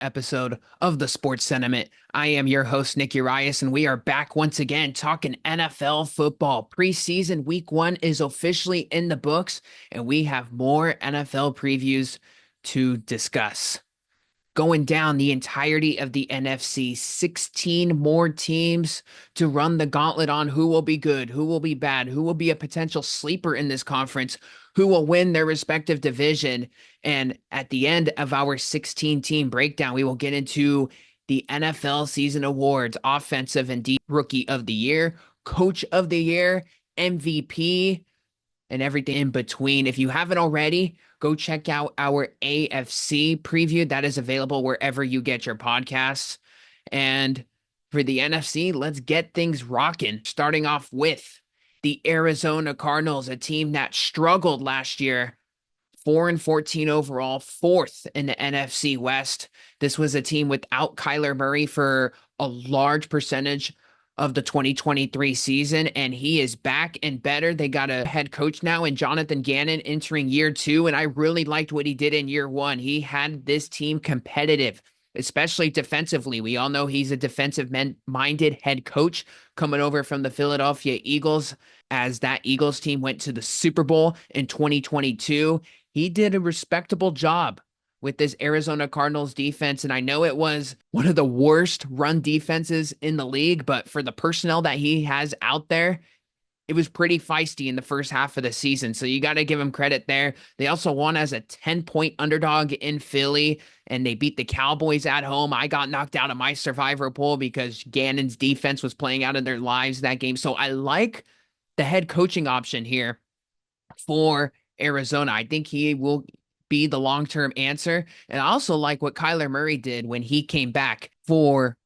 episode of the Sports Sentiment. I am your host, Nick Urias, and we are back once again talking NFL football. Preseason week 1 is officially in the books, and we have more NFL previews to discuss. Going down the entirety of the NFC, 16 more teams to run the gauntlet on who will be good, who will be bad, who will be a potential sleeper in this conference, who will win their respective division. And at the end of our 16-team breakdown, we will get into the NFL season awards, offensive and deep rookie of the year, coach of the year, MVP, and everything in between. If you haven't already, go check out our AFC preview. That is available wherever you get your podcasts. And for the NFC, let's get things rocking. Starting off with the Arizona Cardinals, a team that struggled last year, 4-14 overall, 4th in the NFC West. This was a team without Kyler Murray for a large percentage of the 2023 season, and he is back and better. They got a head coach now in Jonathan Gannon entering year 2, and I really liked what he did in year 1. He had this team competitive, especially defensively. We all know he's a defensive-minded head coach coming over from the Philadelphia Eagles, as that Eagles team went to the Super Bowl in 2022. He did a respectable job with this Arizona Cardinals defense. And I know it was one of the worst run defenses in the league, but for the personnel that he has out there, it was pretty feisty in the first half of the season. So you got to give him credit there. They also won as a 10-point underdog in Philly, and they beat the Cowboys at home. I got knocked out of my survivor pool because Gannon's defense was playing out of their lives that game. So I like the head coaching option here for Arizona. I think he will be the long-term answer. And I also like what Kyler Murray did when he came back for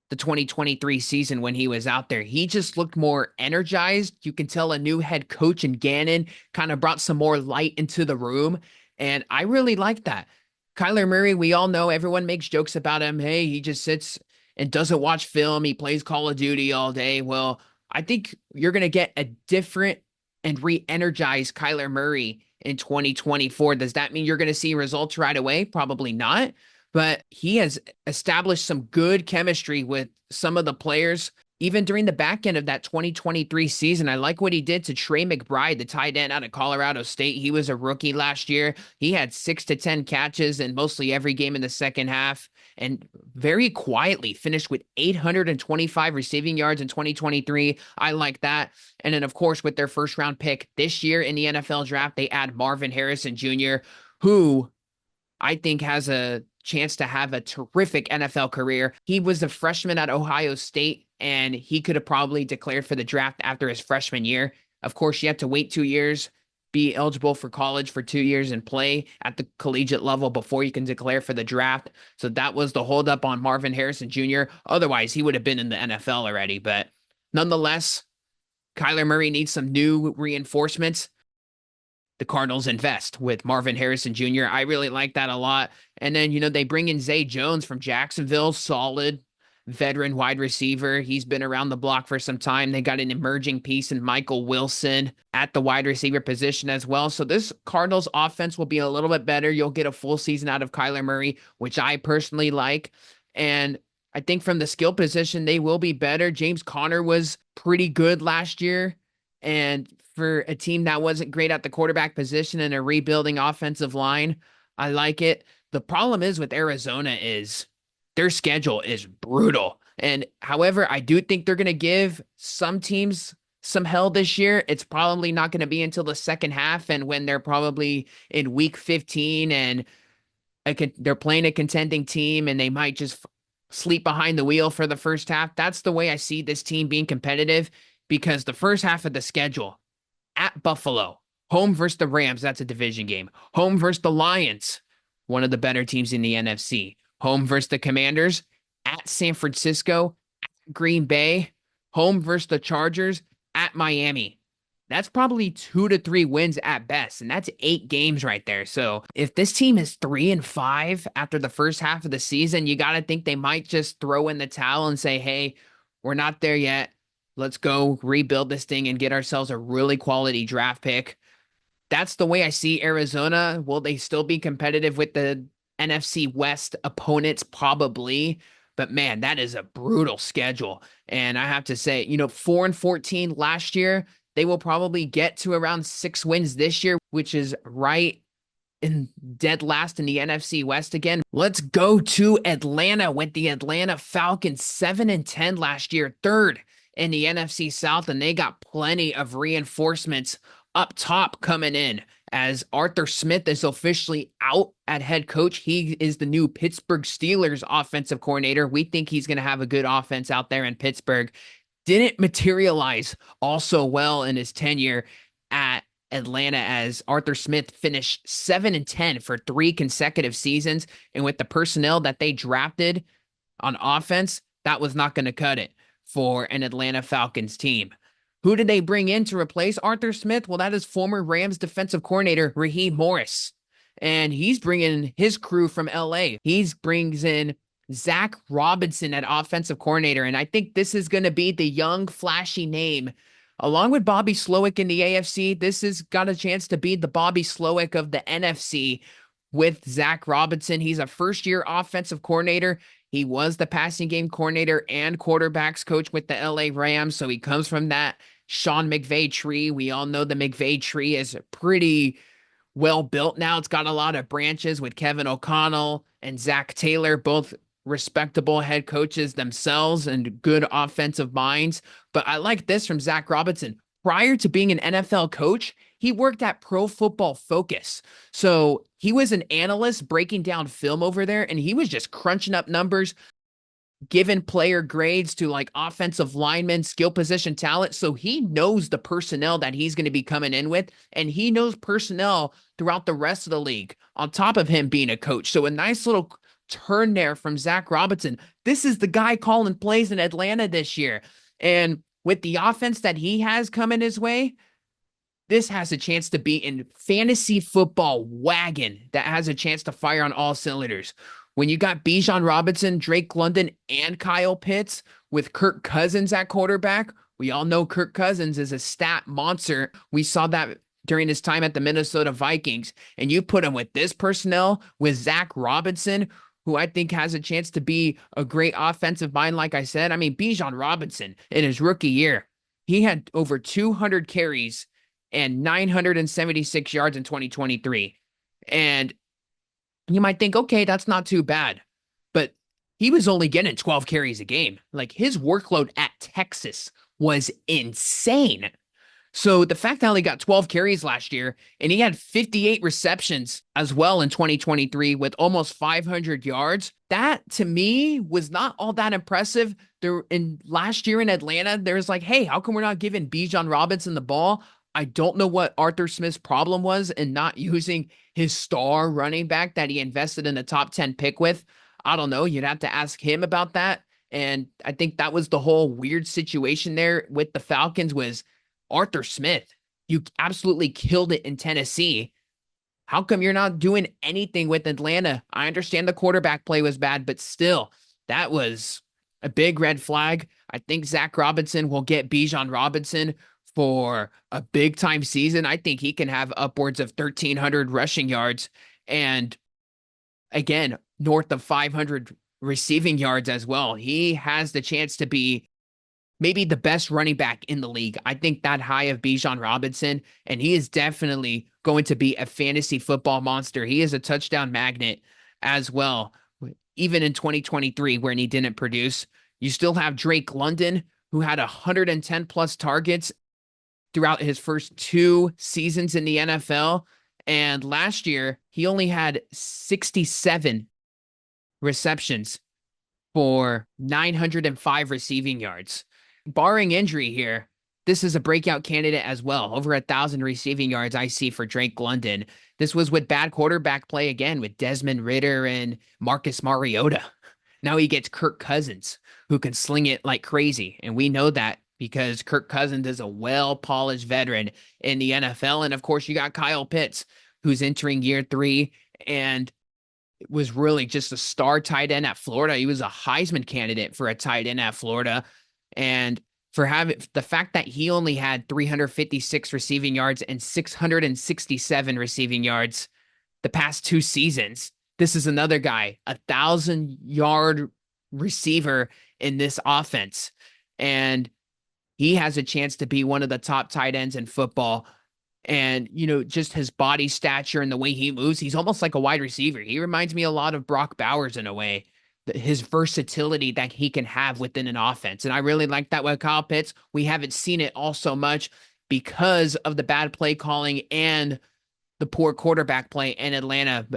the 2023 season when he was out there. He just looked more energized. You can tell a new head coach in Gannon kind of brought some more light into the room. And I really like that. Kyler Murray, we all know, everyone makes jokes about him. Hey, he just sits and doesn't watch film. He plays Call of Duty all day. Well, I think you're going to get a different and re-energized Kyler Murray in 2024. Does that mean you're going to see results right away? Probably not. But he has established some good chemistry with some of the players, even during the back end of that 2023 season. I like what he did to Trey McBride, the tight end out of Colorado State. He was a rookie last year. He had 6 to 10 catches in mostly every game in the second half, and very quietly finished with 825 receiving yards in 2023. I like that. And then, of course, with their first round pick this year in the NFL draft, they add Marvin Harrison Jr., who I think has a chance to have a terrific NFL career. He was a freshman at Ohio State, and he could have probably declared for the draft after his freshman year. Of course, you have to wait 2 years, be eligible for college for 2 years, and play at the collegiate level before you can declare for the draft. So that was the holdup on Marvin Harrison Jr. Otherwise, he would have been in the NFL already. But nonetheless, Kyler Murray needs some new reinforcements. The Cardinals invest with Marvin Harrison Jr. I really like that a lot. And then, they bring in Zay Jones from Jacksonville, solid veteran wide receiver. He's been around the block for some time. They got an emerging piece in Michael Wilson at the wide receiver position as well. So this Cardinals offense will be a little bit better. You'll get a full season out of Kyler Murray, which I personally like. And I think from the skill position, they will be better. James Conner was pretty good last year. And for a team that wasn't great at the quarterback position and a rebuilding offensive line, I like it. The problem is with Arizona is their schedule is brutal. And however, I do think they're going to give some teams some hell this year. It's probably not going to be until the second half, and when they're probably in week 15 and they're playing a contending team and they might just sleep behind the wheel for the first half. That's the way I see this team being competitive, because the first half of the schedule at Buffalo, home versus the Rams, that's a division game. Home versus the Lions, one of the better teams in the NFC. Home versus the Commanders, at San Francisco, at Green Bay. Home versus the Chargers, at Miami. That's probably 2 to 3 wins at best, and that's 8 games right there. So if this team is 3-5 after the first half of the season, you got to think they might just throw in the towel and say, hey, we're not there yet. Let's go rebuild this thing and get ourselves a really quality draft pick. That's the way I see Arizona. Will they still be competitive with the NFC West opponents, probably. But man, that is a brutal schedule. And I have to say, 4-14 last year, they will probably get to around 6 wins this year, which is right in dead last in the NFC West again. Let's go to Atlanta with the Atlanta Falcons, 7-10 last year, third in the NFC South, and they got plenty of reinforcements up top coming in as Arthur Smith is officially out at head coach. He is the new Pittsburgh Steelers offensive coordinator. We think he's going to have a good offense out there in Pittsburgh. Didn't materialize also well in his tenure at Atlanta as Arthur Smith finished 7-10 for 3 consecutive seasons. And with the personnel that they drafted on offense, that was not going to cut it for an Atlanta Falcons team. Who did they bring in to replace Arthur Smith? Well, that is former Rams defensive coordinator Raheem Morris. And he's bringing his crew from LA. He brings in Zach Robinson at offensive coordinator. And I think this is going to be the young, flashy name. Along with Bobby Slowick in the AFC, this has got a chance to be the Bobby Slowick of the NFC with Zach Robinson. He's a first-year offensive coordinator. He was the passing game coordinator and quarterbacks coach with the LA Rams, so he comes from that Sean McVay tree. We all know the McVay tree is pretty well built now. It's got a lot of branches with Kevin O'Connell and Zach Taylor, both respectable head coaches themselves and good offensive minds. But I like this from Zach Robinson. Prior to being an NFL coach, he worked at Pro Football Focus. So he was an analyst breaking down film over there, and he was just crunching up numbers, giving player grades to like offensive linemen, skill position talent. So he knows the personnel that he's going to be coming in with, and he knows personnel throughout the rest of the league on top of him being a coach. So a nice little turn there from Zach Robinson. This is the guy calling plays in Atlanta this year. And with the offense that he has coming his way, this has a chance to be in fantasy football wagon that has a chance to fire on all cylinders. When you got Bijan Robinson, Drake London, and Kyle Pitts with Kirk Cousins at quarterback, we all know Kirk Cousins is a stat monster. We saw that during his time at the Minnesota Vikings. And you put him with this personnel, with Zach Robinson, who I think has a chance to be a great offensive mind, like I said. I mean, Bijan Robinson, in his rookie year, he had over 200 carries and 976 yards in 2023. And you might think, okay, that's not too bad. But he was only getting 12 carries a game. Like, his workload at Texas was insane. So the fact that he only got 12 carries last year, and he had 58 receptions as well in 2023 with almost 500 yards, that to me was not all that impressive. Last year in Atlanta, there's like, hey, how come we're not giving Bijan Robinson the ball? I don't know what Arthur Smith's problem was in not using his star running back that he invested in a top 10 pick with. I don't know. You'd have to ask him about that. And I think that was the whole weird situation there with the Falcons was Arthur Smith. You absolutely killed it in Tennessee. How come you're not doing anything with Atlanta? I understand the quarterback play was bad, but still, that was a big red flag. I think Zach Robinson will get Bijan Robinson for a big time season. I think he can have upwards of 1,300 rushing yards and again, north of 500 receiving yards as well. He has the chance to be maybe the best running back in the league. I think that high of Bijan Robinson, and he is definitely going to be a fantasy football monster. He is a touchdown magnet as well. Even in 2023, when he didn't produce, you still have Drake London, who had 110 plus targets throughout his first 2 seasons in the NFL. And last year, he only had 67 receptions for 905 receiving yards. Barring injury here, this is a breakout candidate as well. Over 1,000 receiving yards I see for Drake London. This was with bad quarterback play again with Desmond Ridder and Marcus Mariota. Now he gets Kirk Cousins, who can sling it like crazy. And we know that because Kirk Cousins is a well-polished veteran in the NFL. And of course, you got Kyle Pitts, who's entering year 3 and was really just a star tight end at Florida. He was a Heisman candidate for a tight end at Florida. And for having the fact that he only had 356 receiving yards and 667 receiving yards the past 2 seasons, this is another guy, 1,000-yard receiver in this offense. And he has a chance to be one of the top tight ends in football. And, just his body stature and the way he moves, he's almost like a wide receiver. He reminds me a lot of Brock Bowers in a way, his versatility that he can have within an offense. And I really like that with Kyle Pitts. We haven't seen it all so much because of the bad play calling and the poor quarterback play in Atlanta.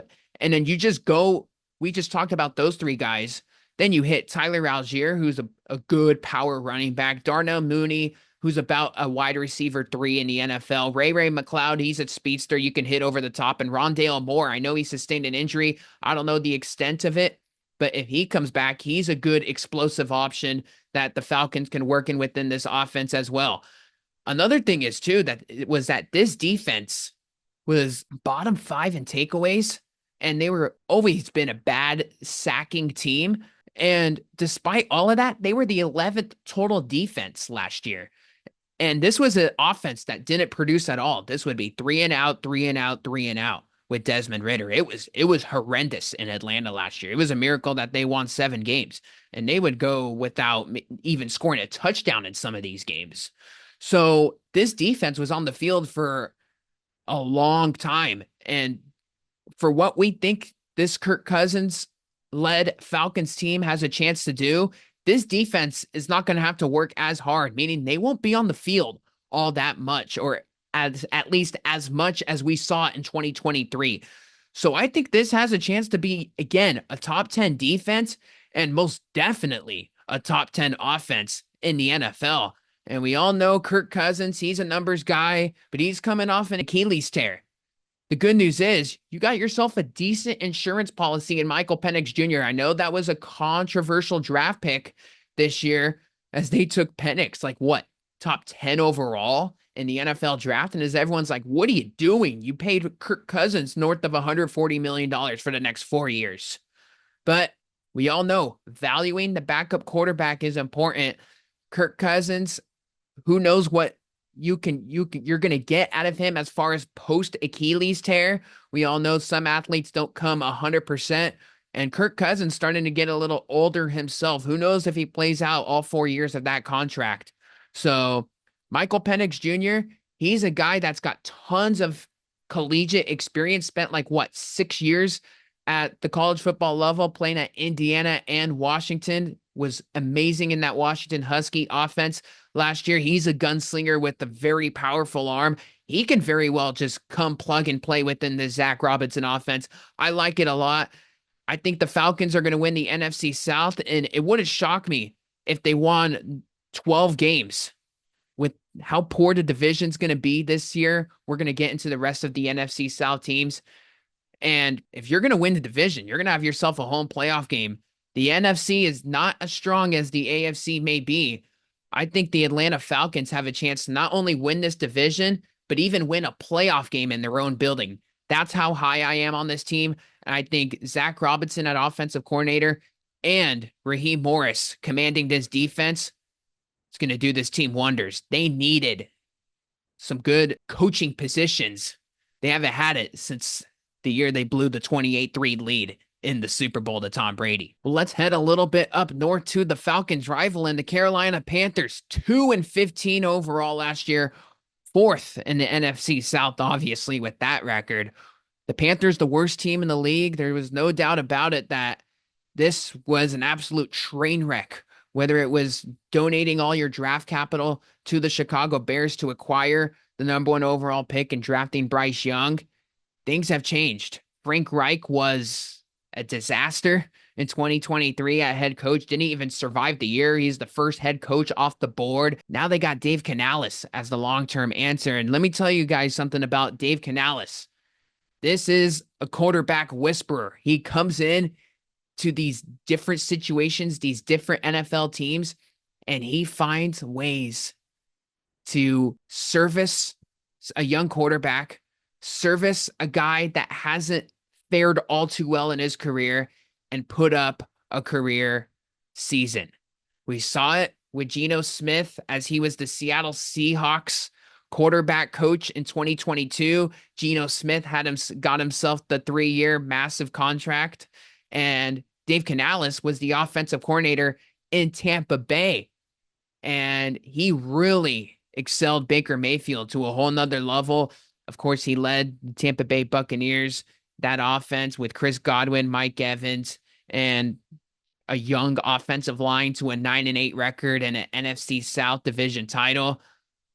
And then we just talked about those three guys. Then you hit Tyler Algier, who's a good power running back. Darnell Mooney, who's about a wide receiver 3 in the NFL. Ray McLeod, he's a speedster you can hit over the top. And Rondale Moore, I know he sustained an injury. I don't know the extent of it, but if he comes back, he's a good explosive option that the Falcons can work in within this offense as well. Another thing is, too, that this defense was bottom 5 in takeaways, and they were always been a bad sacking team. And despite all of that, they were the 11th total defense last year. And this was an offense that didn't produce at all. This would be 3 and out, 3 and out, 3 and out with Desmond Ridder. It was horrendous in Atlanta last year. It was a miracle that they won 7 games, and they would go without even scoring a touchdown in some of these games. So this defense was on the field for a long time. And for what we think this Kirk Cousins led Falcons team has a chance to do, this defense is not going to have to work as hard, meaning they won't be on the field all that much, or at least as much as we saw in 2023. So I think this has a chance to be, again, a top 10 defense and most definitely a top 10 offense in the NFL. And we all know Kirk Cousins, he's a numbers guy, but he's coming off an Achilles tear. The good news is you got yourself a decent insurance policy in Michael Penix Jr. I know that was a controversial draft pick this year as they took Penix, top 10 overall in the NFL draft. And as everyone's like, what are you doing? You paid Kirk Cousins north of $140 million for the next 4 years. But we all know valuing the backup quarterback is important. Kirk Cousins, who knows what you're going to get out of him as far as post Achilles tear. We all know some athletes don't come 100%, and Kirk Cousins starting to get a little older himself. Who knows if he plays out all 4 years of that contract. So Michael Penix Jr., he's a guy that's got tons of collegiate experience, spent 6 years at the college football level, playing at Indiana and Washington, was amazing in that Washington Husky offense last year. He's a gunslinger with a very powerful arm. He can very well just come plug and play within the Zach Robinson offense. I like it a lot. I think the Falcons are going to win the NFC South, and it wouldn't shock me if they won 12 games. With how poor the division's going to be this year, we're going to get into the rest of the NFC South teams. And if you're going to win the division, you're going to have yourself a home playoff game. The NFC is not as strong as the AFC may be. I think the Atlanta Falcons have a chance to not only win this division, but even win a playoff game in their own building. That's how high I am on this team. And I think Zach Robinson at offensive coordinator and Raheem Morris commanding this defense is going to do this team wonders. They needed some good coaching positions. They haven't had it since the year they blew the 28-3 lead in the Super Bowl to Tom Brady. Well, let's head a little bit up north to the Falcons' rival in the Carolina Panthers. 2-15 overall last year, 4th in the NFC South, obviously, with that record. The Panthers, the worst team in the league. There was no doubt about it that this was an absolute train wreck, whether it was donating all your draft capital to the Chicago Bears to acquire the number 1 overall pick and drafting Bryce Young. Things have changed. Frank Reich was a disaster in 2023 at head coach. Didn't even survive the year. He's the first head coach off the board. Now they got Dave Canales as the long-term answer. And let me tell you guys something about Dave Canales. This is a quarterback whisperer. He comes in to these different situations, these different NFL teams, and he finds ways to service a young quarterback, service a guy that hasn't fared all too well in his career, and put up a career season. We saw it with Geno Smith as he was the Seattle Seahawks quarterback coach in 2022. Geno Smith got himself the 3-year massive contract, and Dave Canales was the offensive coordinator in Tampa Bay, and he really excelled Baker Mayfield to a whole nother level. Of course, he led the Tampa Bay Buccaneers, that offense with Chris Godwin, Mike Evans, and a young offensive line to a 9-8 record and an NFC South division title.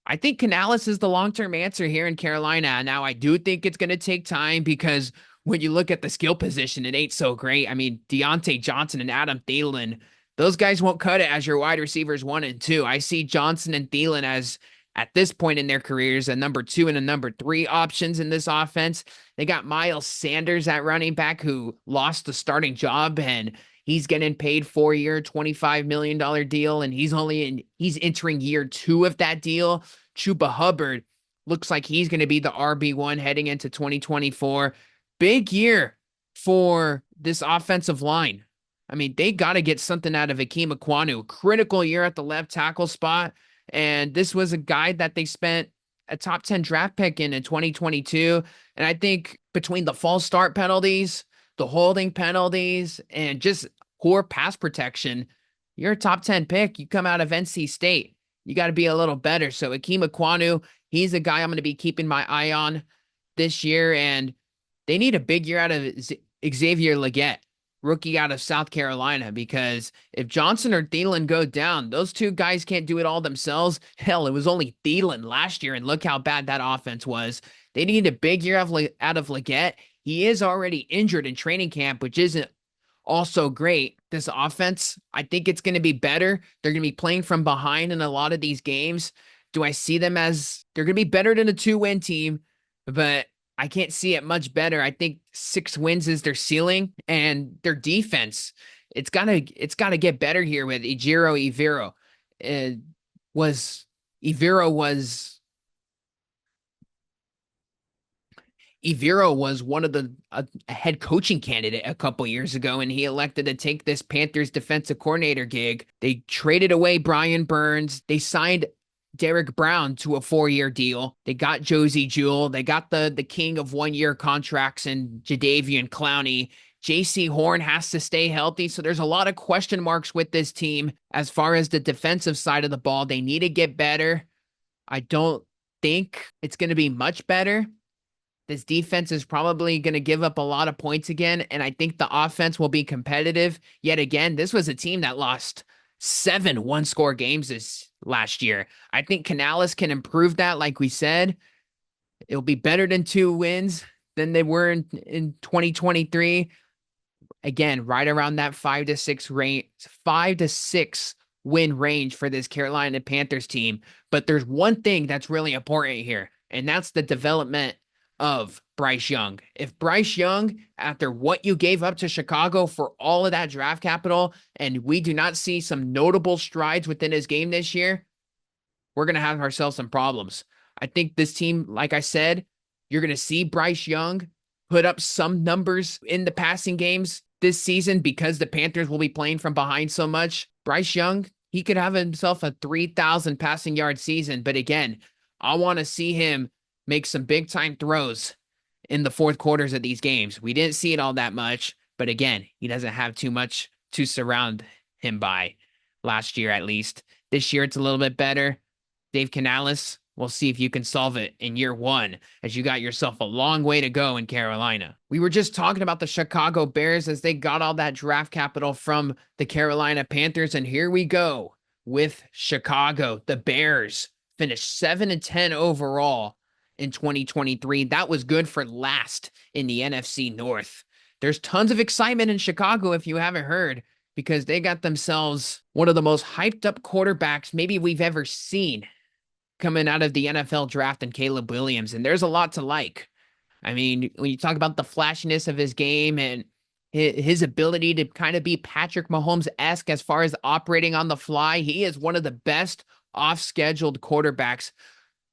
I think Canales is the long-term answer here in Carolina. Now, I do think it's going to take time because when you look at the skill position, it ain't so great. I mean, Deontay Johnson and Adam Thielen, those guys won't cut it as your wide receivers 1 and 2. I see Johnson and Thielen as, at this point in their careers, a number 2 and a number 3 options in this offense. They got Miles Sanders at running back, who lost the starting job, and he's getting paid 4-year, $25 million deal, and he's entering year 2 of that deal. Chuba Hubbard looks like he's going to be the RB1 heading into 2024. Big year for this offensive line. I mean, they got to get something out of Ikem Ekwonu. Critical year at the left tackle spot, and this was a guy that they spent a top 10 draft pick in 2022, and I think between the false start penalties, the holding penalties, and just poor pass protection, you're a top 10 pick. You come out of NC State. You got to be a little better. So Ikem Ekwonu, he's a guy I'm going to be keeping my eye on this year. And they need a big year out of Xavier Legette, rookie out of South Carolina, because if Johnson or Thielen go down, those two guys can't do it all themselves. Hell, it was only Thielen last year, and look how bad that offense was. They need a big year out of Legette. He is already injured in training camp, which isn't also great. This offense, I think it's going to be better. They're going to be playing from behind in a lot of these games. Do I see them as they're going to be better than a 2-win team, but I can't see it much better. I think 6 wins is their ceiling, and their defense, it's got to get better here with Ejiro Evero. Evero was one of the a head coaching candidate a couple years ago, and he elected to take this Panthers defensive coordinator gig. They traded away Brian Burns. They signed Derek Brown to a 4-year deal. They got Josie Jewell. They got the king of 1-year contracts in Jadeveon Clowney. JC Horn has to stay healthy, so there's a lot of question marks with this team. As far as the defensive side of the ball, they need to get better. I don't think it's going to be much better. This defense is probably going to give up a lot of points again, and I think the offense will be competitive. Yet again, this was a team that lost 7 one-score games this last year. I think Canales can improve that, like we said. It'll be better than 2 wins than they were in 2023. Again, right around that 5 to 6 win range for this Carolina Panthers team. But there's one thing that's really important here, and that's the development of Bryce Young. If Bryce Young, after what you gave up to Chicago for all of that draft capital, and we do not see some notable strides within his game this year, we're going to have ourselves some problems. I think this team, like I said, you're going to see Bryce Young put up some numbers in the passing games this season because the Panthers will be playing from behind so much. Bryce Young, he could have himself a 3,000 passing yard season. But again, I want to see him make some big time throws in the fourth quarters of these games. We didn't see it all that much, but again, he doesn't have too much to surround him by last year, at least. This year, it's a little bit better. Dave Canales, we'll see if you can solve it in year 1, as you got yourself a long way to go in Carolina. We were just talking about the Chicago Bears as they got all that draft capital from the Carolina Panthers, and here we go with Chicago. The Bears finished 7-10 overall in 2023. That was good for last in the NFC North. There's tons of excitement in Chicago, if you haven't heard, because they got themselves one of the most hyped up quarterbacks maybe we've ever seen coming out of the NFL draft, in Caleb Williams. And there's a lot to like. I mean, when you talk about the flashiness of his game and his ability to kind of be Patrick Mahomes-esque as far as operating on the fly, he is one of the best off-scheduled quarterbacks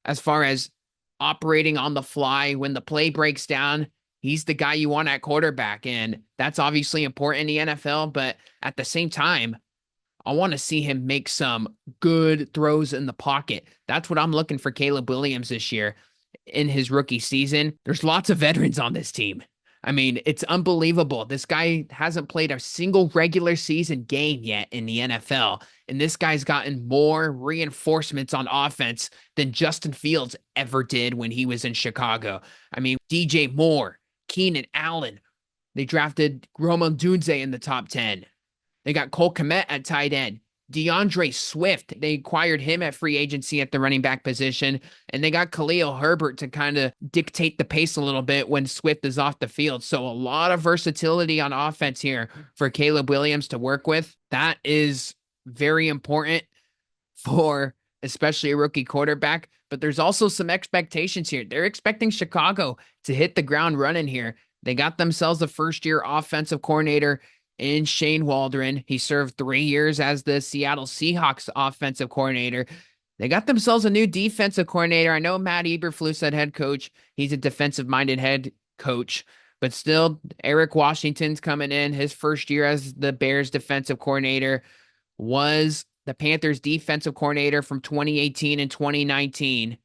as far as operating on the fly. When the play breaks down, he's the guy you want at quarterback. And that's obviously important in the NFL, but at the same time, I want to see him make some good throws in the pocket. That's what I'm looking for Caleb Williams this year in his rookie season. There's lots of veterans on this team. I mean, it's unbelievable. This guy hasn't played a single regular season game yet in the NFL. And this guy's gotten more reinforcements on offense than Justin Fields ever did when he was in Chicago. I mean, DJ Moore, Keenan Allen. They drafted Roman Dunze in the top 10. They got Cole Kmet at tight end. DeAndre Swift, they acquired him at free agency at the running back position, and they got Khalil Herbert to kind of dictate the pace a little bit when Swift is off the field. So a lot of versatility on offense here for Caleb Williams to work with. That is very important for especially a rookie quarterback, but there's also some expectations here. They're expecting Chicago to hit the ground running here. They got themselves a first-year offensive coordinator in Shane Waldron. He served 3 years as the Seattle Seahawks offensive coordinator. They got themselves a new defensive coordinator. I know Matt Eberflus said head coach. He's a defensive-minded head coach, but still, Eric Washington's coming in. His first year as the Bears defensive coordinator was the Panthers defensive coordinator from 2018 and 2019,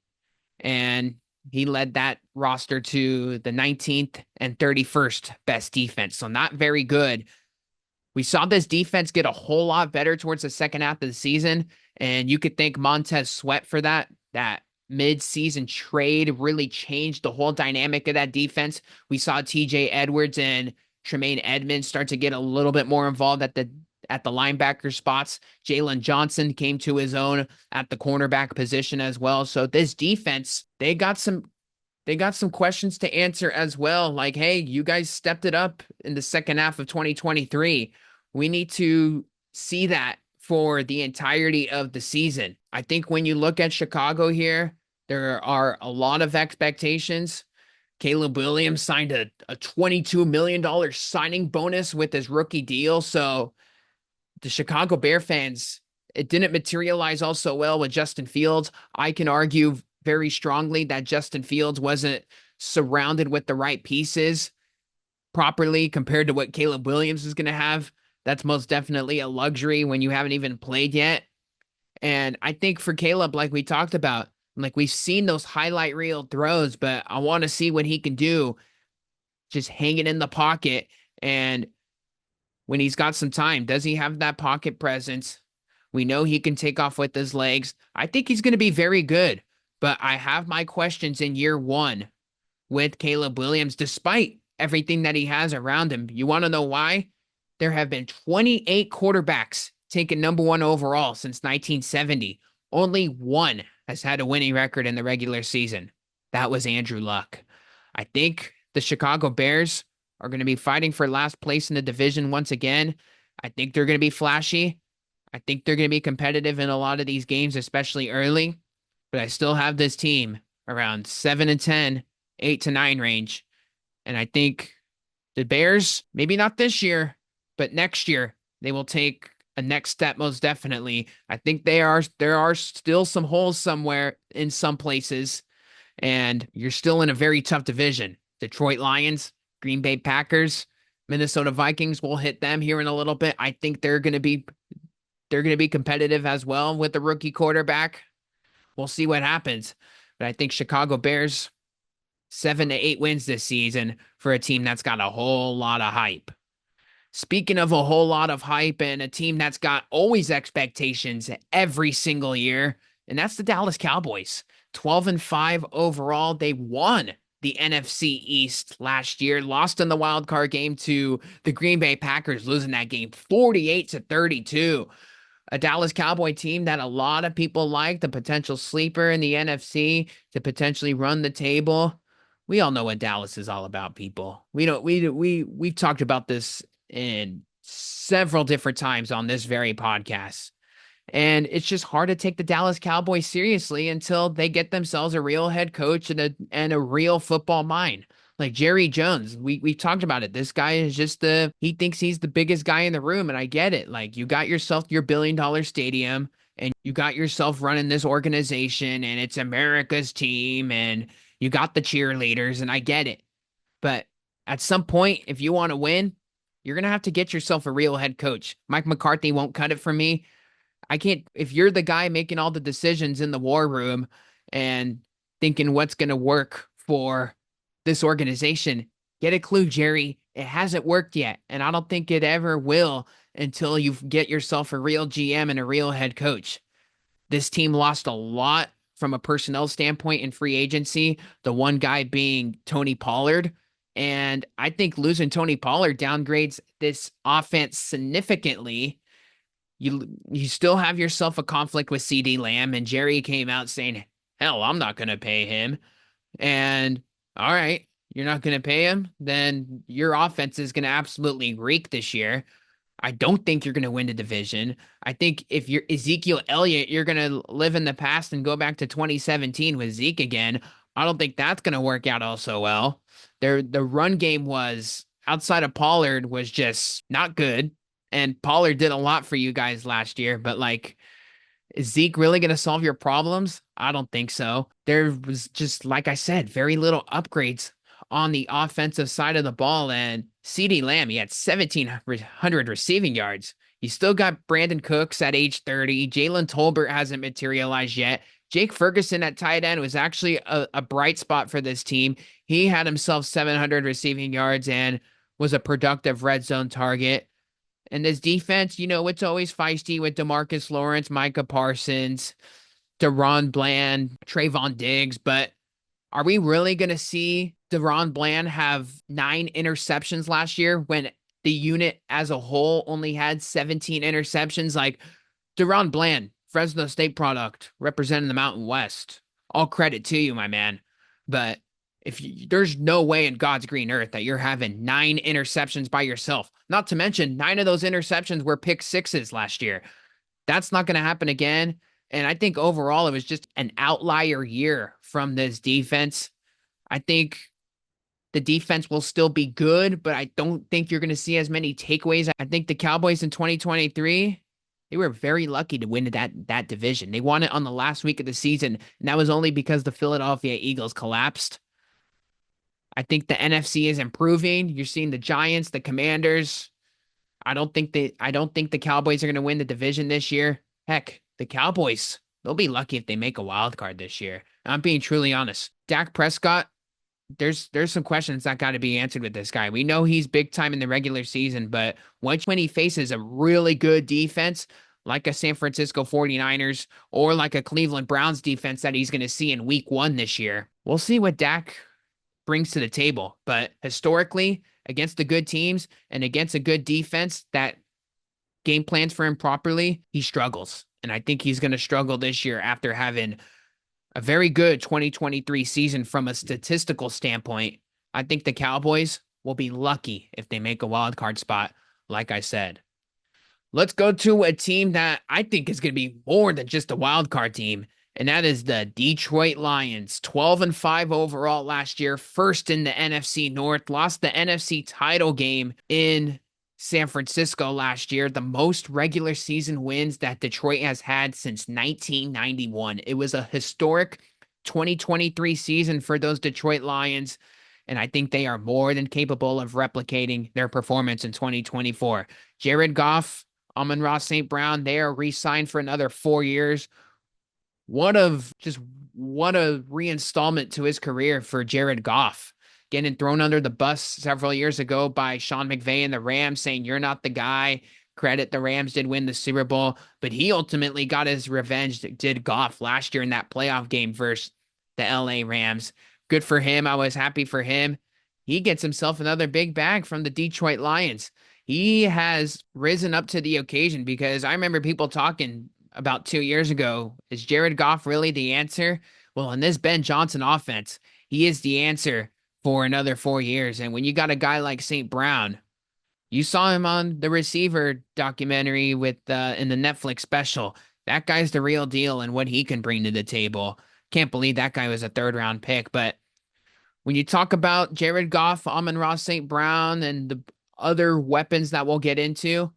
and he led that roster to the 19th and 31st best defense, so not very good. We saw this defense get a whole lot better towards the second half of the season, and you could thank Montez Sweat for that. That mid-season trade really changed the whole dynamic of that defense. We saw TJ Edwards and Tremaine Edmonds start to get a little bit more involved at the linebacker spots. Jalen Johnson came to his own at the cornerback position as well. So this defense, they got some questions to answer as well. Like, hey, you guys stepped it up in the second half of 2023. We need to see that for the entirety of the season. I think when you look at Chicago here, there are a lot of expectations. Caleb Williams signed a $22 million signing bonus with his rookie deal. So the Chicago Bear fans, it didn't materialize all so well with Justin Fields. I can argue very strongly that Justin Fields wasn't surrounded with the right pieces properly compared to what Caleb Williams is going to have. That's most definitely a luxury when you haven't even played yet. And I think for Caleb, like we talked about, like we've seen those highlight reel throws, but I want to see what he can do just hanging in the pocket. And when he's got some time, does he have that pocket presence? We know he can take off with his legs. I think he's going to be very good, but I have my questions in year one with Caleb Williams, despite everything that he has around him. You want to know why? There have been 28 quarterbacks taken number one overall since 1970. Only one has had a winning record in the regular season. That was Andrew Luck. I think the Chicago Bears are going to be fighting for last place in the division once again. I think they're going to be flashy. I think they're going to be competitive in a lot of these games, especially early. But I still have this team around 7-10, 8-9 range. And I think the Bears, maybe not this year, but next year, they will take a next step most definitely. I think there are still some holes somewhere in some places, and you're still in a very tough division. Detroit Lions, Green Bay Packers, Minnesota Vikings, we'll hit them here in a little bit. I think they're going to be competitive as well with the rookie quarterback. We'll see what happens. But I think Chicago Bears 7-8 wins this season for a team that's got a whole lot of hype. Speaking of a whole lot of hype and a team that's got always expectations every single year, and that's the Dallas Cowboys. 12-5 overall. They won the NFC East last year, lost in the wild card game to the Green Bay Packers, losing that game 48-32. A Dallas Cowboy team that a lot of people like, the potential sleeper in the NFC to potentially run the table. We all know what Dallas is all about, people. We've talked about this in several different times on this very podcast. And it's just hard to take the Dallas Cowboys seriously until they get themselves a real head coach and a real football mind. Like Jerry Jones, we talked about it. This guy is just he thinks he's the biggest guy in the room, and I get it. Like, you got yourself your $1 billion stadium, and you got yourself running this organization, and it's America's team, and you got the cheerleaders, and I get it. But at some point, if you want to win, you're going to have to get yourself a real head coach. Mike McCarthy won't cut it for me. I can't, if you're the guy making all the decisions in the war room and thinking what's going to work for this organization, get a clue, Jerry. It hasn't worked yet. And I don't think it ever will until you get yourself a real GM and a real head coach. This team lost a lot from a personnel standpoint in free agency, the one guy being Tony Pollard. And I think losing Tony Pollard downgrades this offense significantly. You still have yourself a conflict with CD Lamb, and Jerry came out saying, hell, I'm not going to pay him. And all right, you're not going to pay him, then your offense is going to absolutely reek this year. I don't think you're going to win the division. I think if you're Ezekiel Elliott, you're going to live in the past and go back to 2017 with Zeke again. I don't think that's going to work out also well. The run game was outside of Pollard was just not good. And Pollard did a lot for you guys last year, but like, is Zeke really going to solve your problems? I don't think so. There was just, like I said, very little upgrades on the offensive side of the ball. And CD Lamb, he had 1,700 receiving yards. You still got Brandon Cooks at age 30. Jalen Tolbert hasn't materialized yet. Jake Ferguson at tight end was actually a bright spot for this team. He had himself 700 receiving yards and was a productive red zone target. And this defense, it's always feisty with DeMarcus Lawrence, Micah Parsons, DaRon Bland, Trayvon Diggs. But are we really going to see DaRon Bland have 9 interceptions last year when the unit as a whole only had 17 interceptions? Like, DaRon Bland, Fresno State product, representing the Mountain West. All credit to you, my man. But there's no way in God's green earth that you're having 9 interceptions by yourself. Not to mention 9 of those interceptions were pick sixes last year. That's not going to happen again. And I think overall it was just an outlier year from this defense. I think the defense will still be good, but I don't think you're going to see as many takeaways. I think the Cowboys in 2023, they were very lucky to win that division. They won it on the last week of the season, and that was only because the Philadelphia Eagles collapsed. I think the NFC is improving. You're seeing the Giants, the Commanders. I don't think the Cowboys are going to win the division this year. Heck, the Cowboys, they'll be lucky if they make a wild card this year. I'm being truly honest. Dak Prescott, there's some questions that got to be answered with this guy. We know he's big time in the regular season, but when he faces a really good defense like a San Francisco 49ers or like a Cleveland Browns defense that he's going to see in week 1 this year, we'll see what Dak brings to the table. But historically, against the good teams and against a good defense that game plans for him properly, he struggles. And I think he's going to struggle this year after having a very good 2023 season from a statistical standpoint. I think the Cowboys will be lucky if they make a wild card spot, like I said. Let's go to a team that I think is going to be more than just a wild card team, and that is the Detroit Lions. 12-5 overall last year, first in the NFC North, lost the NFC title game in San Francisco last year, the most regular season wins that Detroit has had since 1991. It was a historic 2023 season for those Detroit Lions, and I think they are more than capable of replicating their performance in 2024. Jared Goff, Amon-Ra St. Brown, they are re-signed for another 4 years. What a reinstallment to his career for Jared Goff. Getting thrown under the bus several years ago by Sean McVay and the Rams, saying you're not the guy. Credit, the Rams did win the Super Bowl, but he ultimately got his revenge, did Goff last year in that playoff game versus the LA Rams. Good for him. I was happy for him. He gets himself another big bag from the Detroit Lions. He has risen up to the occasion, because I remember people talking about 2 years ago, is Jared Goff really the answer? Well, in this Ben Johnson offense, he is the answer for another 4 years. And when you got a guy like St. Brown, you saw him on the Receiver documentary with in the Netflix special. That guy's the real deal and what he can bring to the table. Can't believe that guy was a 3rd-round pick. But when you talk about Jared Goff, Amon-Ra St. Brown, and the other weapons that we'll get into,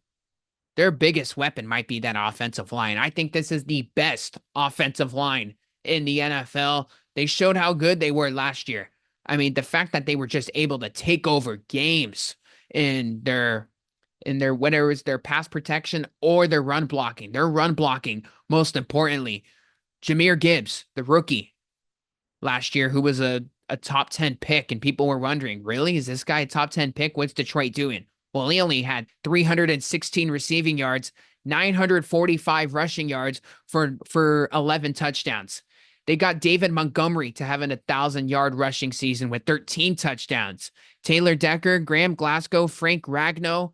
their biggest weapon might be that offensive line. I think this is the best offensive line in the NFL. They showed how good they were last year. I mean, the fact that they were just able to take over games in their in their, whether it's their pass protection or their run blocking. Their run blocking, most importantly. Jahmyr Gibbs, the rookie last year, who was a top 10 pick, and people were wondering, really? Is this guy a top 10 pick? What's Detroit doing? Well, he only had 316 receiving yards, 945 rushing yards for 11 touchdowns. They got David Montgomery to have an 1,000-yard rushing season with 13 touchdowns. Taylor Decker, Graham Glasgow, Frank Ragnow,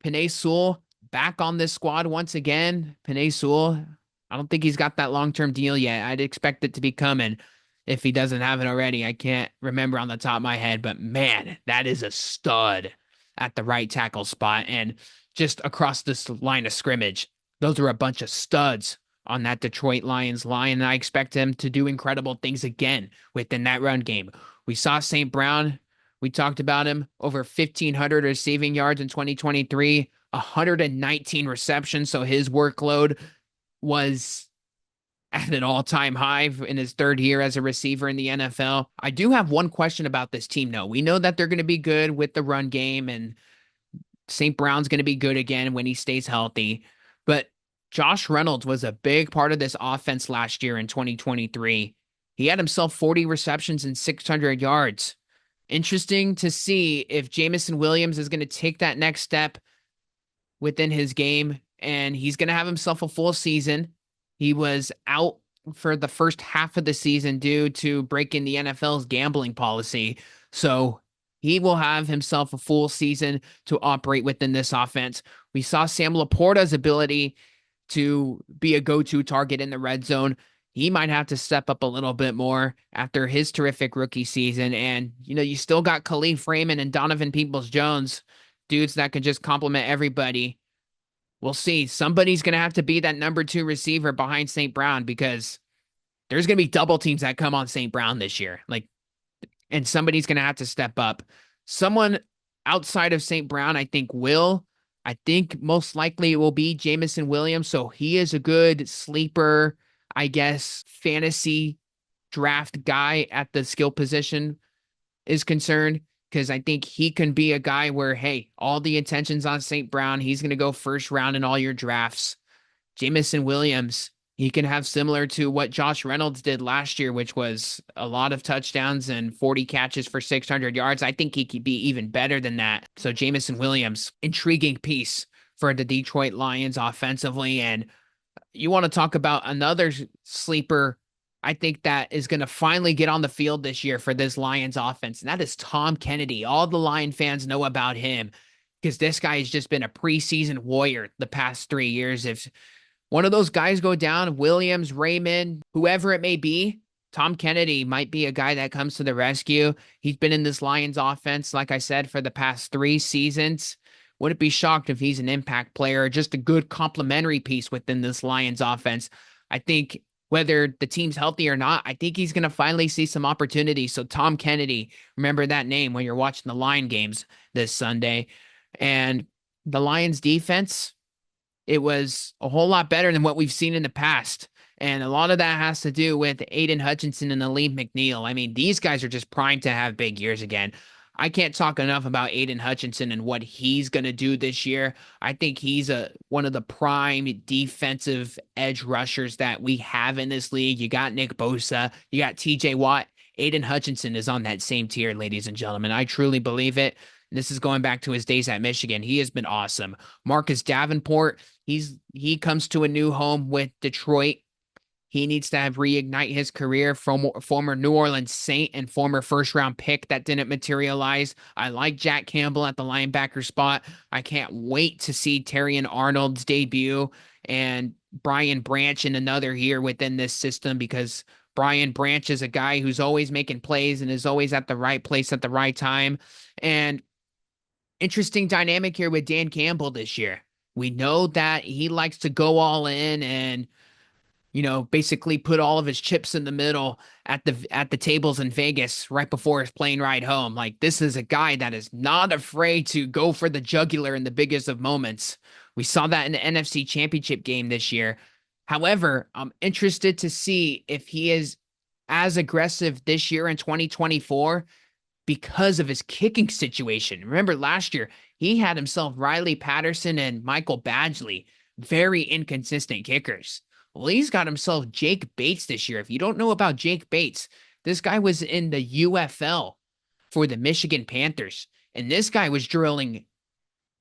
Penei Sewell back on this squad once again. Penei Sewell, I don't think he's got that long-term deal yet. I'd expect it to be coming if he doesn't have it already. I can't remember on the top of my head, but man, that is a stud at the right tackle spot. And just across this line of scrimmage, those are a bunch of studs on that Detroit Lions line. And I expect him to do incredible things again within that run game. We saw St. Brown. We talked about him, over 1,500 receiving yards in 2023, 119 receptions. So his workload was at an all-time high in his third year as a receiver in the NFL. I do have one question about this team, though. We know that they're going to be good with the run game, and St. Brown's going to be good again when he stays healthy. But Josh Reynolds was a big part of this offense last year in 2023. He had himself 40 receptions and 600 yards. Interesting to see if Jameson Williams is going to take that next step within his game, and he's going to have himself a full season. He was out for the first half of the season due to breaking the NFL's gambling policy. So he will have himself a full season to operate within this offense. We saw Sam Laporta's ability to be a go-to target in the red zone. He might have to step up a little bit more after his terrific rookie season. And, you still got Khalif Raymond and Donovan Peoples-Jones, dudes that can just complement everybody. We'll see. Somebody's going to have to be that number 2 receiver behind St. Brown, because there's going to be double teams that come on St. Brown this year. And somebody's going to have to step up. Someone outside of St. Brown, I think most likely it will be Jameson Williams. So he is a good sleeper, I guess, fantasy draft guy at the skill position is concerned, because I think he can be a guy where, hey, all the attention's on St. Brown. He's going to go first round in all your drafts. Jameson Williams, he can have similar to what Josh Reynolds did last year, which was a lot of touchdowns and 40 catches for 600 yards. I think he could be even better than that. So Jameson Williams, intriguing piece for the Detroit Lions offensively. And you want to talk about another sleeper, I think, that is going to finally get on the field this year for this Lions offense, and that is Tom Kennedy. All the Lion fans know about him because this guy has just been a preseason warrior the past 3 years. If one of those guys go down, Williams, Raymond, whoever it may be, Tom Kennedy might be a guy that comes to the rescue. He's been in this Lions offense, like I said, for the past 3 seasons. Wouldn't be shocked if he's an impact player, just a good complementary piece within this Lions offense. I think whether the team's healthy or not, I think he's going to finally see some opportunity. So Tom Kennedy, remember that name when you're watching the Lion games this Sunday. And the Lions defense, it was a whole lot better than what we've seen in the past. And a lot of that has to do with Aiden Hutchinson and Aleem McNeil. I mean, these guys are just primed to have big years again. I can't talk enough about Aiden Hutchinson and what he's going to do this year. I think he's one of the prime defensive edge rushers that we have in this league. You got Nick Bosa, you got TJ Watt. Aiden Hutchinson is on that same tier, ladies and gentlemen. I truly believe it. This is going back to his days at Michigan. He has been awesome. Marcus Davenport, he comes to a new home with Detroit. He needs to reignite his career from former New Orleans Saint and former first-round pick that didn't materialize. I like Jack Campbell at the linebacker spot. I can't wait to see Terrion Arnold's debut and Brian Branch in another year within this system, because Brian Branch is a guy who's always making plays and is always at the right place at the right time. And interesting dynamic here with Dan Campbell this year. We know that he likes to go all in and basically put all of his chips in the middle at the tables in Vegas right before his plane ride home. Like, this is a guy that is not afraid to go for the jugular in the biggest of moments. We saw that in the NFC Championship game this year. However, I'm interested to see if he is as aggressive this year in 2024 because of his kicking situation. Remember last year, he had himself Riley Patterson and Michael Badgley, very inconsistent kickers. Well, he's got himself Jake Bates this year. If you don't know about Jake Bates, this guy was in the UFL for the Michigan Panthers, and this guy was drilling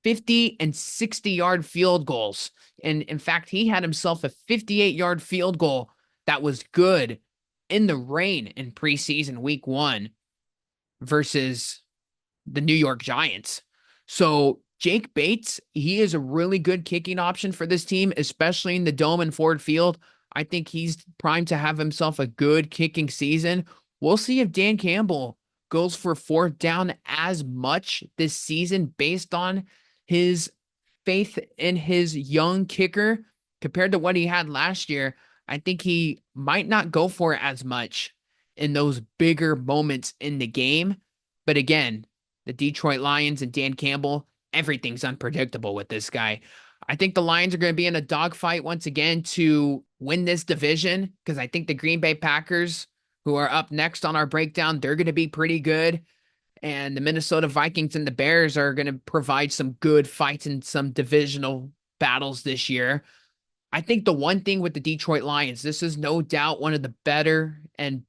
50 and 60-yard field goals. And in fact, he had himself a 58-yard field goal that was good in the rain in preseason week 1 versus the New York Giants. So Jake Bates, he is a really good kicking option for this team, especially in the Dome and Ford Field. I think he's primed to have himself a good kicking season. We'll see if Dan Campbell goes for fourth down as much this season based on his faith in his young kicker compared to what he had last year. I think he might not go for it as much in those bigger moments in the game. But again, the Detroit Lions and Dan Campbell, everything's unpredictable with this guy. I think the Lions are going to be in a dogfight once again to win this division because I think the Green Bay Packers, who are up next on our breakdown, they're going to be pretty good. And the Minnesota Vikings and the Bears are going to provide some good fights in some divisional battles this year. I think the one thing with the Detroit Lions, this is no doubt one of the better and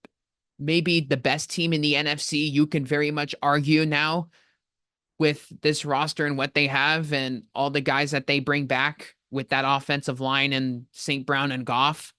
maybe the best team in the NFC. You can very much argue now with this roster and what they have and all the guys that they bring back with that offensive line and St. Brown and Goff.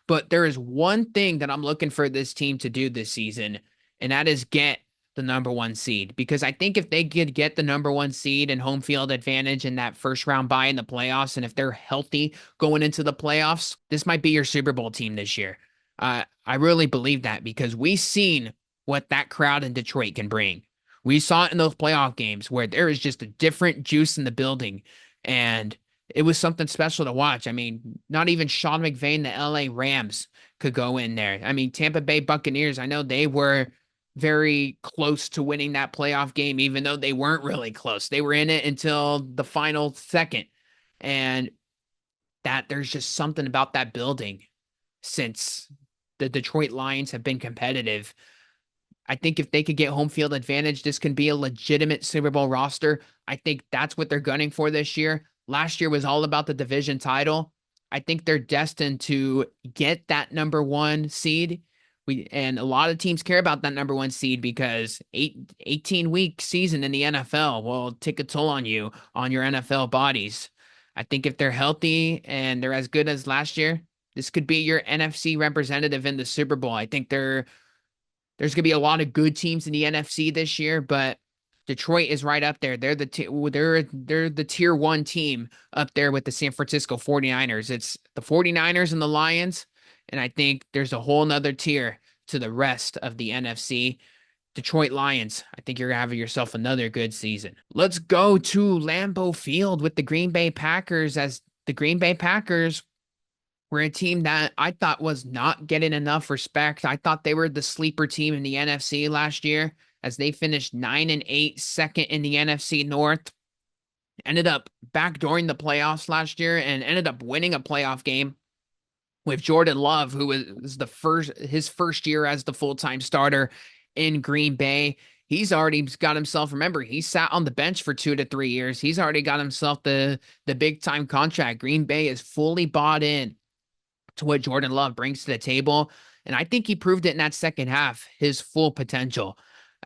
But there is one thing that I'm looking for this team to do this season, and that is get the number 1 seed. Because I think if they could get the number 1 seed and home field advantage in that first round bye in the playoffs, and if they're healthy going into the playoffs, this might be your Super Bowl team this year. I really believe that because we've seen what that crowd in Detroit can bring. We saw it in those playoff games where there is just a different juice in the building, and it was something special to watch. I mean, not even Sean McVay and the LA Rams could go in there. I mean, Tampa Bay Buccaneers, I know they were very close to winning that playoff game, even though they weren't really close. They were in it until the final second. And that there's just something about that building since the Detroit Lions have been competitive. I think if they could get home field advantage, this can be a legitimate Super Bowl roster. I think that's what they're gunning for this year. Last year was all about the division title. I think they're destined to get that number 1 seed. And a lot of teams care about that number 1 seed because 18-week season in the NFL will take a toll on you, on your NFL bodies. I think if they're healthy and they're as good as last year, this could be your NFC representative in the Super Bowl. I think there's going to be a lot of good teams in the NFC this year, but Detroit is right up there. They're the tier 1 team up there with the San Francisco 49ers. It's the 49ers and the Lions, and I think there's a whole nother tier to the rest of the NFC. Detroit Lions, I think you're going to have yourself another good season. Let's go to Lambeau Field with the Green Bay Packers, as the Green Bay Packers were a team that I thought was not getting enough respect. I thought they were the sleeper team in the NFC last year as they finished 9-8, second in the NFC North. Ended up backdooring the playoffs last year and ended up winning a playoff game with Jordan Love, who was his first year as the full-time starter in Green Bay. He's already got himself, remember, he sat on the bench for 2 to 3 years. He's already got himself the big-time contract. Green Bay is fully bought in to what Jordan Love brings to the table. And I think he proved it in that second half, his full potential.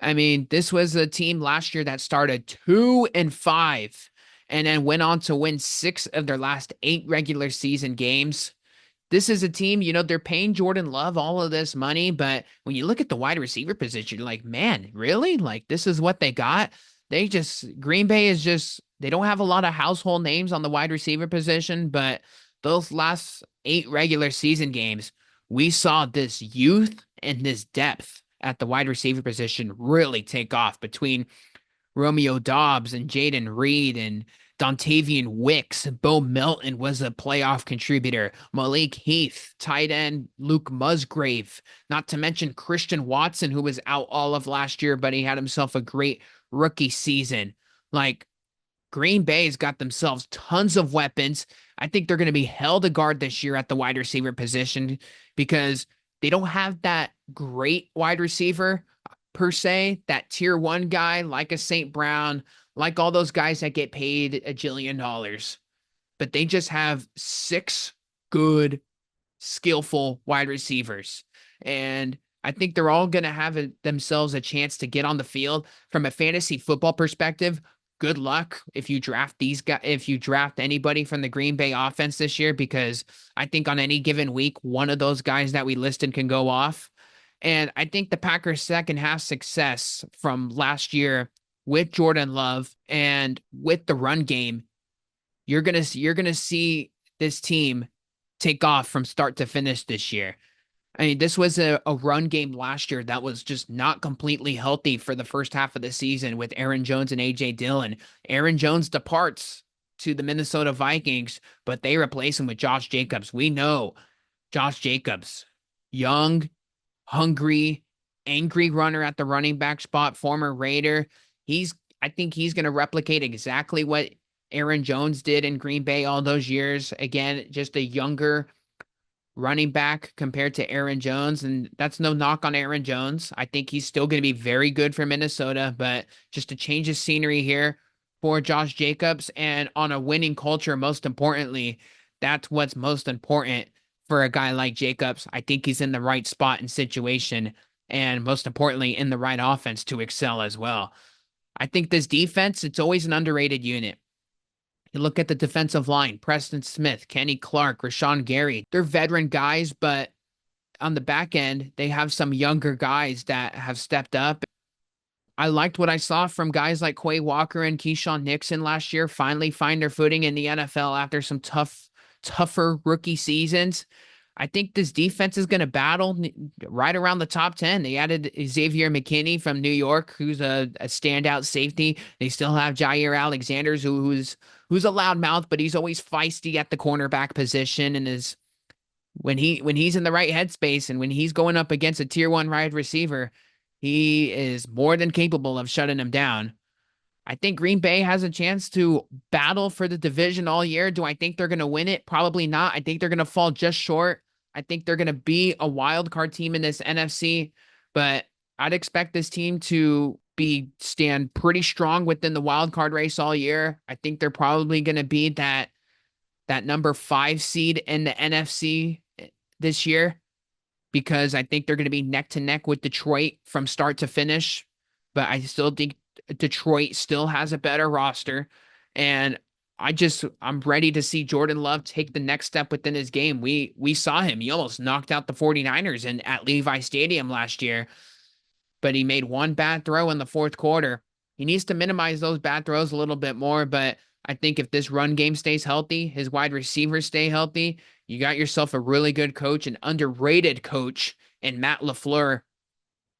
I mean, this was a team last year that started 2-5 and then went on to win 6 of their last 8 regular season games. This is a team, they're paying Jordan Love all of this money, but when you look at the wide receiver position, you're like, man, really? Like, this is what they got? Green Bay is just, they don't have a lot of household names on the wide receiver position, but those last 8 regular season games, we saw this youth and this depth at the wide receiver position really take off between Romeo Doubs and Jaden Reed and Dontavian Wicks. Bo Melton was a playoff contributor. Malik Heath, tight end Luke Musgrave, not to mention Christian Watson, who was out all of last year, but he had himself a great rookie season. Like, Green Bay's got themselves tons of weapons. I think they're going to be held to guard this year at the wide receiver position because they don't have that great wide receiver per se, that tier 1 guy like a St. Brown, like all those guys that get paid $1 jillion, but they just have six good, skillful wide receivers. And I think they're all going to have themselves a chance to get on the field. From a fantasy football perspective, good luck if you draft these guys, if you draft anybody from the Green Bay offense this year, because I think on any given week, one of those guys that we listed can go off. And I think the Packers' second half success from last year with Jordan Love and with the run game, you're gonna see this team take off from start to finish this year. I mean, this was a run game last year that was just not completely healthy for the first half of the season with Aaron Jones and AJ Dillon. Aaron Jones departs to the Minnesota Vikings, but they replace him with Josh Jacobs. We know Josh Jacobs, young, hungry, angry runner at the running back spot, former Raider. I think he's going to replicate exactly what Aaron Jones did in Green Bay all those years. Again, just a younger running back compared to Aaron Jones. And that's no knock on Aaron Jones. I think he's still going to be very good for Minnesota, but just a change of scenery here for Josh Jacobs and on a winning culture, most importantly, that's what's most important for a guy like Jacobs. I think he's in the right spot and situation, and most importantly, in the right offense to excel as well. I think this defense, it's always an underrated unit. You look at the defensive line, Preston Smith, Kenny Clark, Rashawn Gary. They're veteran guys, but on the back end, they have some younger guys that have stepped up. I liked what I saw from guys like Quay Walker and Keyshawn Nixon last year finally find their footing in the NFL after some tougher rookie seasons. I think this defense is going to battle right around the top 10. They added Xavier McKinney from New York, who's a standout safety. They still have Jair Alexander, who's a loudmouth, but he's always feisty at the cornerback position, and is when he's in the right headspace and when he's going up against a tier 1 wide receiver, he is more than capable of shutting him down. I think Green Bay has a chance to battle for the division all year. Do I think they're going to win it? Probably not. I think they're going to fall just short. I think they're going to be a wild card team in this NFC, but I'd expect this team to stand pretty strong within the wild card race all year. I think they're probably going to be that number 5 seed in the NFC this year, because I think they're going to be neck to neck with Detroit from start to finish. But I still think Detroit still has a better roster, and I'm ready to see Jordan Love take the next step within his game. We saw him. He almost knocked out the 49ers at Levi Stadium last year, but he made one bad throw in the fourth quarter. He needs to minimize those bad throws a little bit more, but I think if this run game stays healthy, his wide receivers stay healthy, you got yourself a really good coach, an underrated coach in Matt LaFleur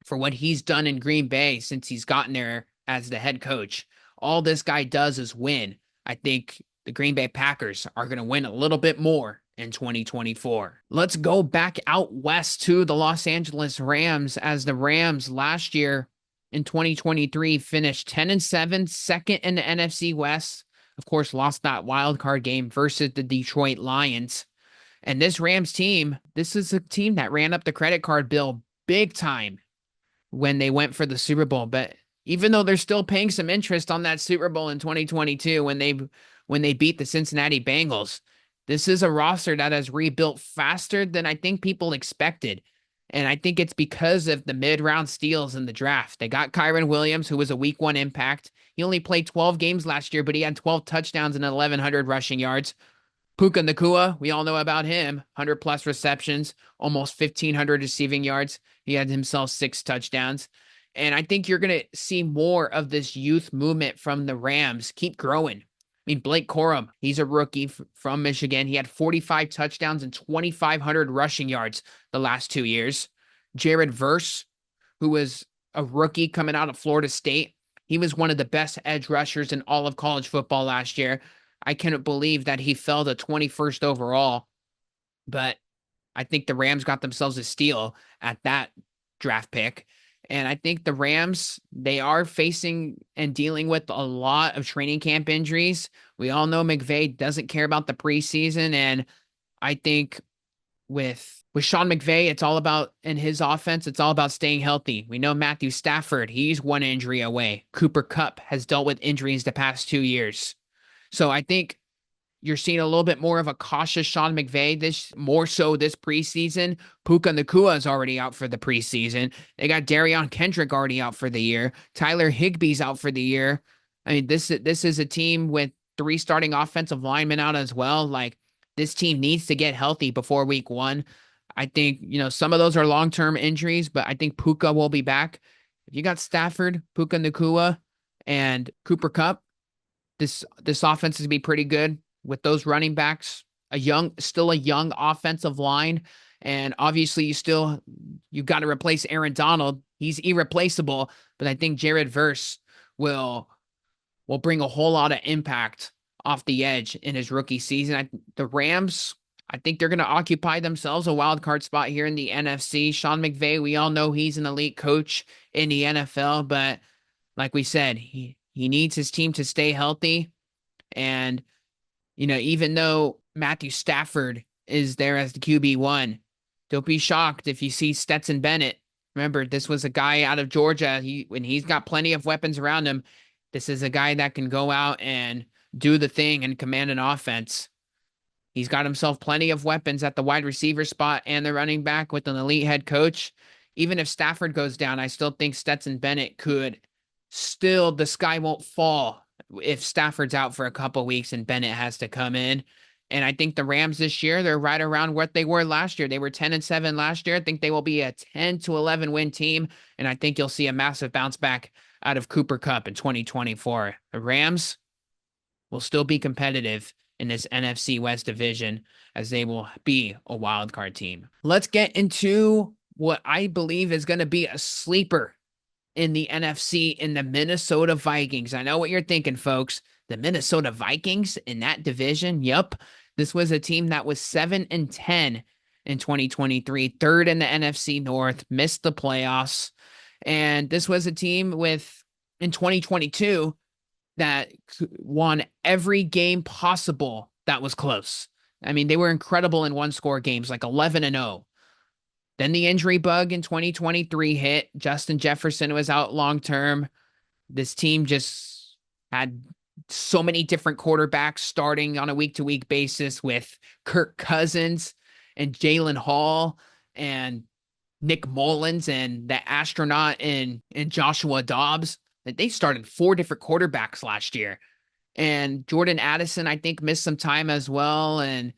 for what he's done in Green Bay since he's gotten there as the head coach. All this guy does is win. I think the Green Bay Packers are going to win a little bit more in 2024. Let's go back out west to the Los Angeles Rams, as the Rams last year in 2023 finished 10-7, second in the NFC West. Of course, lost that wild card game versus the Detroit Lions. And this Rams team, this is a team that ran up the credit card bill big time when they went for the Super Bowl. But even though they're still paying some interest on that Super Bowl in 2022 when they beat the Cincinnati Bengals, this is a roster that has rebuilt faster than I think people expected. And I think it's because of the mid-round steals in the draft. They got Kyren Williams, who was a week 1 impact. He only played 12 games last year, but he had 12 touchdowns and 1,100 rushing yards. Puka Nacua, we all know about him. 100-plus receptions, almost 1,500 receiving yards. He had himself 6 touchdowns. And I think you're going to see more of this youth movement from the Rams keep growing. I mean, Blake Corum, he's a rookie from Michigan. He had 45 touchdowns and 2,500 rushing yards the last 2 years. Jared Verse, who was a rookie coming out of Florida State, he was one of the best edge rushers in all of college football last year. I cannot believe that he fell to 21st overall, but I think the Rams got themselves a steal at that draft pick. And I think the Rams, they are facing and dealing with a lot of training camp injuries. We all know McVay doesn't care about the preseason, and I think with Sean McVay, it's all about in his offense, it's all about staying healthy. We know Matthew Stafford, he's one injury away. Cooper Kupp has dealt with injuries the past 2 years. So I think you're seeing a little bit more of a cautious Sean McVay this more so this preseason. Puka Nakua is already out for the preseason. They got Darion Kendrick already out for the year. Tyler Higbee's out for the year. I mean, this is a team with three starting offensive linemen out as well. Like this team needs to get healthy before week one. I think, some of those are long-term injuries, but I think Puka will be back. If you got Stafford, Puka Nakua, and Cooper Kupp, this offense is to be pretty good with those running backs, still a young offensive line. And obviously you've got to replace Aaron Donald. He's irreplaceable, but I think Jared Verse will bring a whole lot of impact off the edge in his rookie season. The Rams, I think they're going to occupy themselves a wild card spot here in the NFC. Sean McVay, we all know he's an elite coach in the NFL, but like we said, he needs his team to stay healthy. And, even though Matthew Stafford is there as the QB1, don't be shocked if you see Stetson Bennett. Remember, this was a guy out of Georgia. When he's got plenty of weapons around him, this is a guy that can go out and do the thing and command an offense. He's got himself plenty of weapons at the wide receiver spot and the running back with an elite head coach. Even if Stafford goes down, I still think Stetson Bennett the sky won't fall if Stafford's out for a couple weeks and Bennett has to come in. And I think the Rams this year, they're right around what they were last year. They were 10-7 last year. I think they will be a 10-11 win team. And I think you'll see a massive bounce back out of Cooper Kupp in 2024. The Rams will still be competitive in this NFC West division as they will be a wild card team. Let's get into what I believe is going to be a sleeper in the NFC in the Minnesota Vikings. I know what you're thinking, folks. The Minnesota Vikings in that division. Yep. This was a team that was 7-10 in 2023, third in the NFC North, missed the playoffs. And this was a team in 2022 that won every game possible that was close. I mean, they were incredible in one-score games, like 11-0. Then the injury bug in 2023 hit. Justin Jefferson was out long-term. This team just had so many different quarterbacks starting on a week-to-week basis with Kirk Cousins and Jalen Hall and Nick Mullins and the astronaut and Joshua Dobbs. They started 4 different quarterbacks last year. And Jordan Addison, I think, missed some time as well. And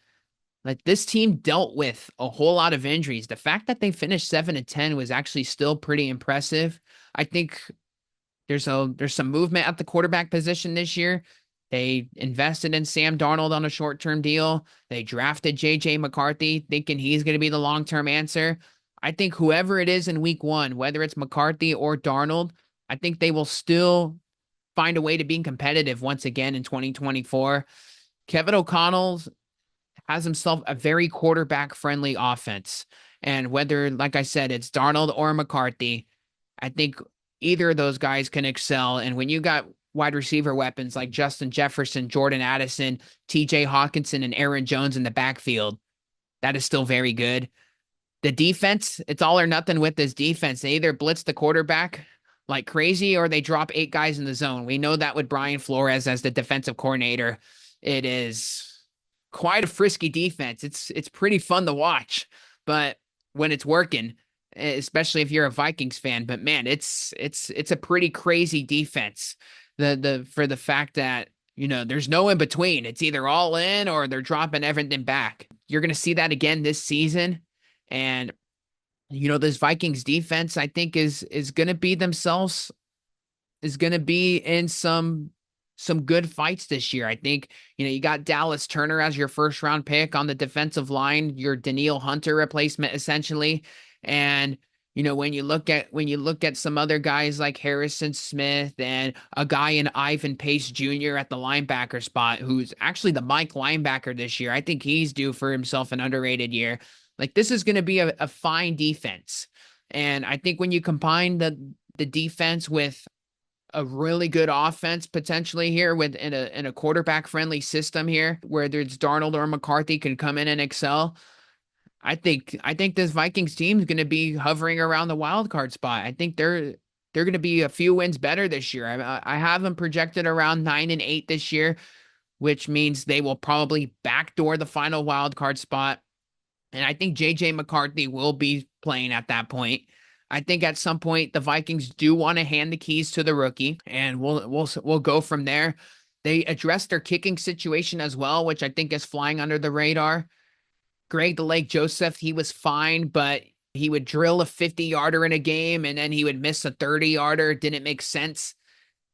this team dealt with a whole lot of injuries. The fact that they finished 7-10 was actually still pretty impressive. I think there's some movement at the quarterback position this year. They invested in Sam Darnold on a short-term deal. They drafted J.J. McCarthy, thinking he's going to be the long-term answer. I think whoever it is in week one, whether it's McCarthy or Darnold, I think they will still find a way to be competitive once again in 2024. Kevin O'Connell has himself a very quarterback-friendly offense. And whether, like I said, it's Darnold or McCarthy, I think either of those guys can excel. And when you got wide receiver weapons like Justin Jefferson, Jordan Addison, TJ Hawkinson, and Aaron Jones in the backfield, that is still very good. The defense, it's all or nothing with this defense. They either blitz the quarterback like crazy or they drop 8 guys in the zone. We know that with Brian Flores as the defensive coordinator. It is quite a frisky defense. It's pretty fun to watch, but when it's working, especially if you're a Vikings fan, but man, it's a pretty crazy defense. For the fact that, there's no in between. It's either all in or they're dropping everything back. You're going to see that again this season. And, this Vikings defense, I think is going to be in some good fights this year. I think, you got Dallas Turner as your first round pick on the defensive line, your Danielle Hunter replacement essentially. And, when you look at some other guys like Harrison Smith and a guy in Ivan Pace Jr. at the linebacker spot, who's actually the Mike linebacker this year. I think he's due for himself an underrated year. This is going to be a fine defense. And I think when you combine the defense with a really good offense potentially here in a quarterback friendly system here, whether it's Darnold or McCarthy can come in and excel. I think this Vikings team is going to be hovering around the wild card spot. I think they're going to be a few wins better this year. I have them projected around 9-8 this year, which means they will probably backdoor the final wild card spot. And I think JJ McCarthy will be playing at that point. I think at some point the Vikings do want to hand the keys to the rookie, and we'll go from there. They addressed their kicking situation as well, which I think is flying under the radar. Greg the Lake Joseph, he was fine, but he would drill a 50-yarder in a game and then he would miss a 30-yarder. It didn't make sense.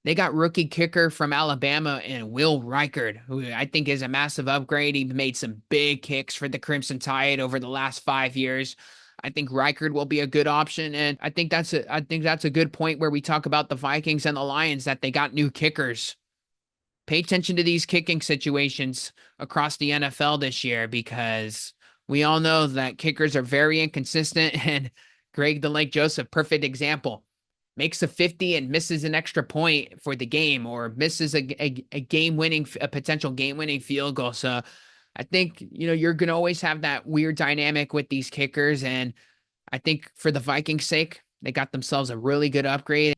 They got rookie kicker from Alabama and Will Reichard, who I think is a massive upgrade. He made some big kicks for the Crimson Tide over the last 5 years. I think Reichard will be a good option, and I think that's a good point where we talk about the Vikings and the Lions, that they got new kickers. Pay attention to these kicking situations across the NFL this year, because we all know that kickers are very inconsistent, and Greg the Lake Joseph, perfect example. Makes a 50 and misses an extra point for the game, or misses a potential game-winning field goal. So I think, you're going to always have that weird dynamic with these kickers. And I think for the Vikings' sake, they got themselves a really good upgrade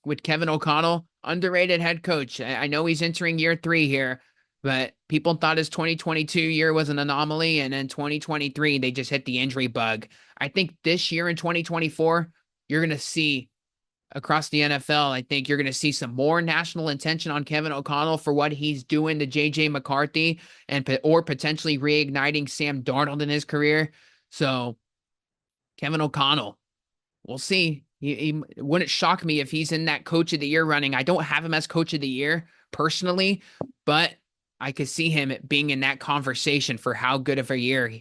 with Kevin O'Connell, underrated head coach. I know he's entering year 3 here, but people thought his 2022 year was an anomaly. And in 2023, they just hit the injury bug. I think this year in 2024, you're going to see across the NFL, I think you're going to see some more national attention on Kevin O'Connell for what he's doing to JJ McCarthy, or potentially reigniting Sam Darnold in his career. So Kevin O'Connell, we'll see. He wouldn't shock me if he's in that coach of the year running. I don't have him as coach of the year personally, but I could see him being in that conversation for how good of a year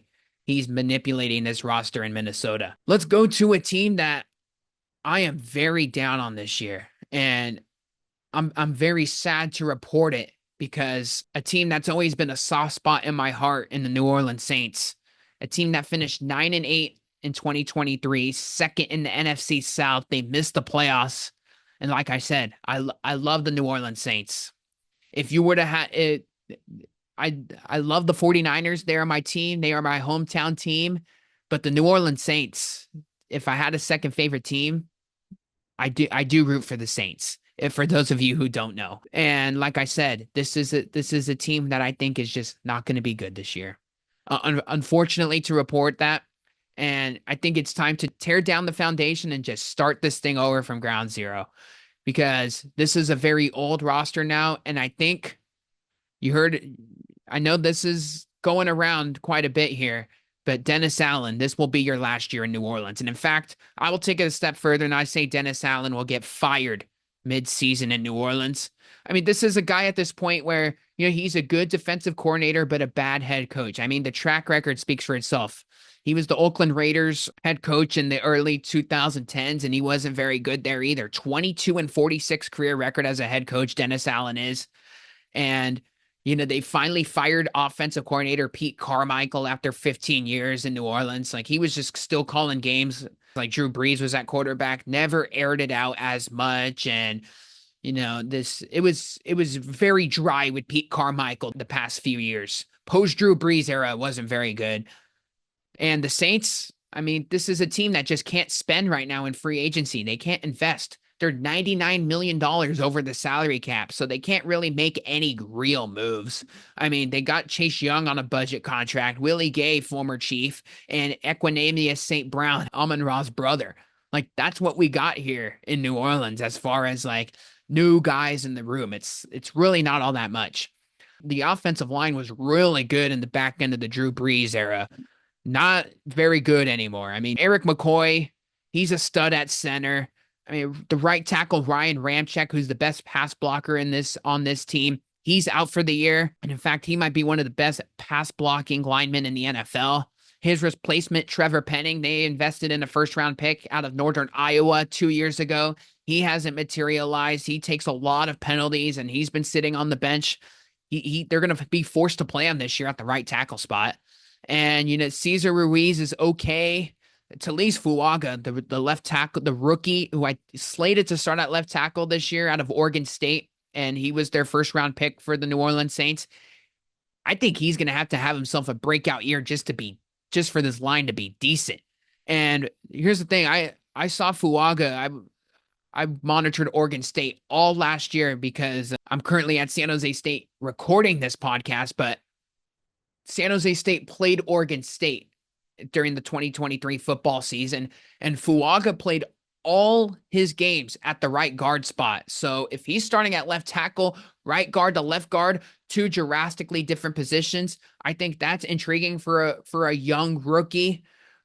he's manipulating this roster in Minnesota. Let's go to a team that I am very down on this year, and I'm very sad to report it, because a team that's always been a soft spot in my heart in the New Orleans Saints, a team that finished 9-8 in 2023, second in the NFC South. They missed the playoffs, and like I said, I love the New Orleans Saints. If you were to have it, I love the 49ers. They are my team. They are my hometown team. But the New Orleans Saints, if I had a second favorite team, I do root for the Saints, if for those of you who don't know. And like I said, this is a team that I think is just not going to be good this year. Unfortunately to report that. And I think it's time to tear down the foundation and just start this thing over from ground zero, because this is a very old roster now. And I think I know this is going around quite a bit here, but Dennis Allen, this will be your last year in New Orleans. And in fact, I will take it a step further, and I say Dennis Allen will get fired mid-season in New Orleans. I mean, this is a guy at this point where, he's a good defensive coordinator, but a bad head coach. I mean, the track record speaks for itself. He was the Oakland Raiders head coach in the early 2010s, and he wasn't very good there either. 22-46 career record as a head coach, Dennis Allen is. And they finally fired offensive coordinator Pete Carmichael after 15 years in New Orleans. Like, he was just still calling games. Like, Drew Brees was at quarterback, never aired it out as much. And, it was very dry with Pete Carmichael the past few years. Post Drew Brees era wasn't very good. And the Saints, I mean, this is a team that just can't spend right now in free agency. They can't invest. They're $99 million over the salary cap, so they can't really make any real moves. I mean, they got Chase Young on a budget contract, Willie Gay, former Chief, and Equanimeous St. Brown, Amon-Ra's brother. Like, that's what we got here in New Orleans as far as, like, new guys in the room. It's really not all that much. The offensive line was really good in the back end of the Drew Brees era. Not very good anymore. I mean, Eric McCoy, he's a stud at center. I mean, the right tackle, Ryan Ramczyk, who's the best pass blocker on this team, he's out for the year. And in fact, he might be one of the best pass blocking linemen in the NFL. His replacement, Trevor Penning, they invested in a first-round pick out of Northern Iowa 2 years ago. He hasn't materialized. He takes a lot of penalties, and he's been sitting on the bench. They're going to be forced to play him this year at the right tackle spot. And, Cesar Ruiz is okay. Talise Fuaga, the left tackle, the rookie who I slated to start at left tackle this year out of Oregon State, and he was their first-round pick for the New Orleans Saints. I think he's going to have himself a breakout year just to be just for this line to be decent. And here's the thing, I saw Fuaga. I monitored Oregon State all last year because I'm currently at San Jose State recording this podcast, but San Jose State played Oregon State during the 2023 football season, and Fuaga played all his games at the right guard spot. So if he's starting at left tackle, right guard to left guard, two drastically different positions, I think that's intriguing for a young rookie,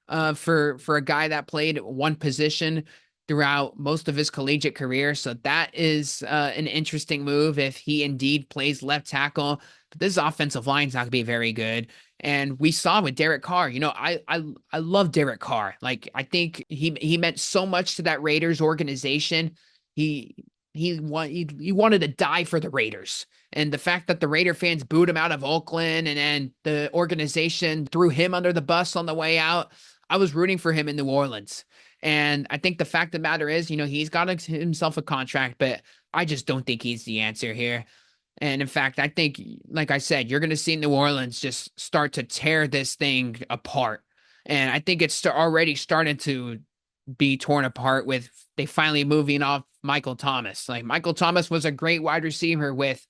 for a guy that played one position throughout most of his collegiate career. So that is an interesting move if he indeed plays left tackle. But this offensive line is not going to be very good. And we saw with Derek Carr, I love Derek Carr. Like, I think he meant so much to that Raiders organization. He wanted to die for the Raiders. And the fact that the Raider fans booed him out of Oakland and then the organization threw him under the bus on the way out, I was rooting for him in New Orleans. And I think the fact of the matter is, he's got himself a contract, but I just don't think he's the answer here. And in fact, I think, like I said, you're going to see New Orleans just start to tear this thing apart. And I think it's already starting to be torn apart with they finally moving off Michael Thomas. Like, Michael Thomas was a great wide receiver with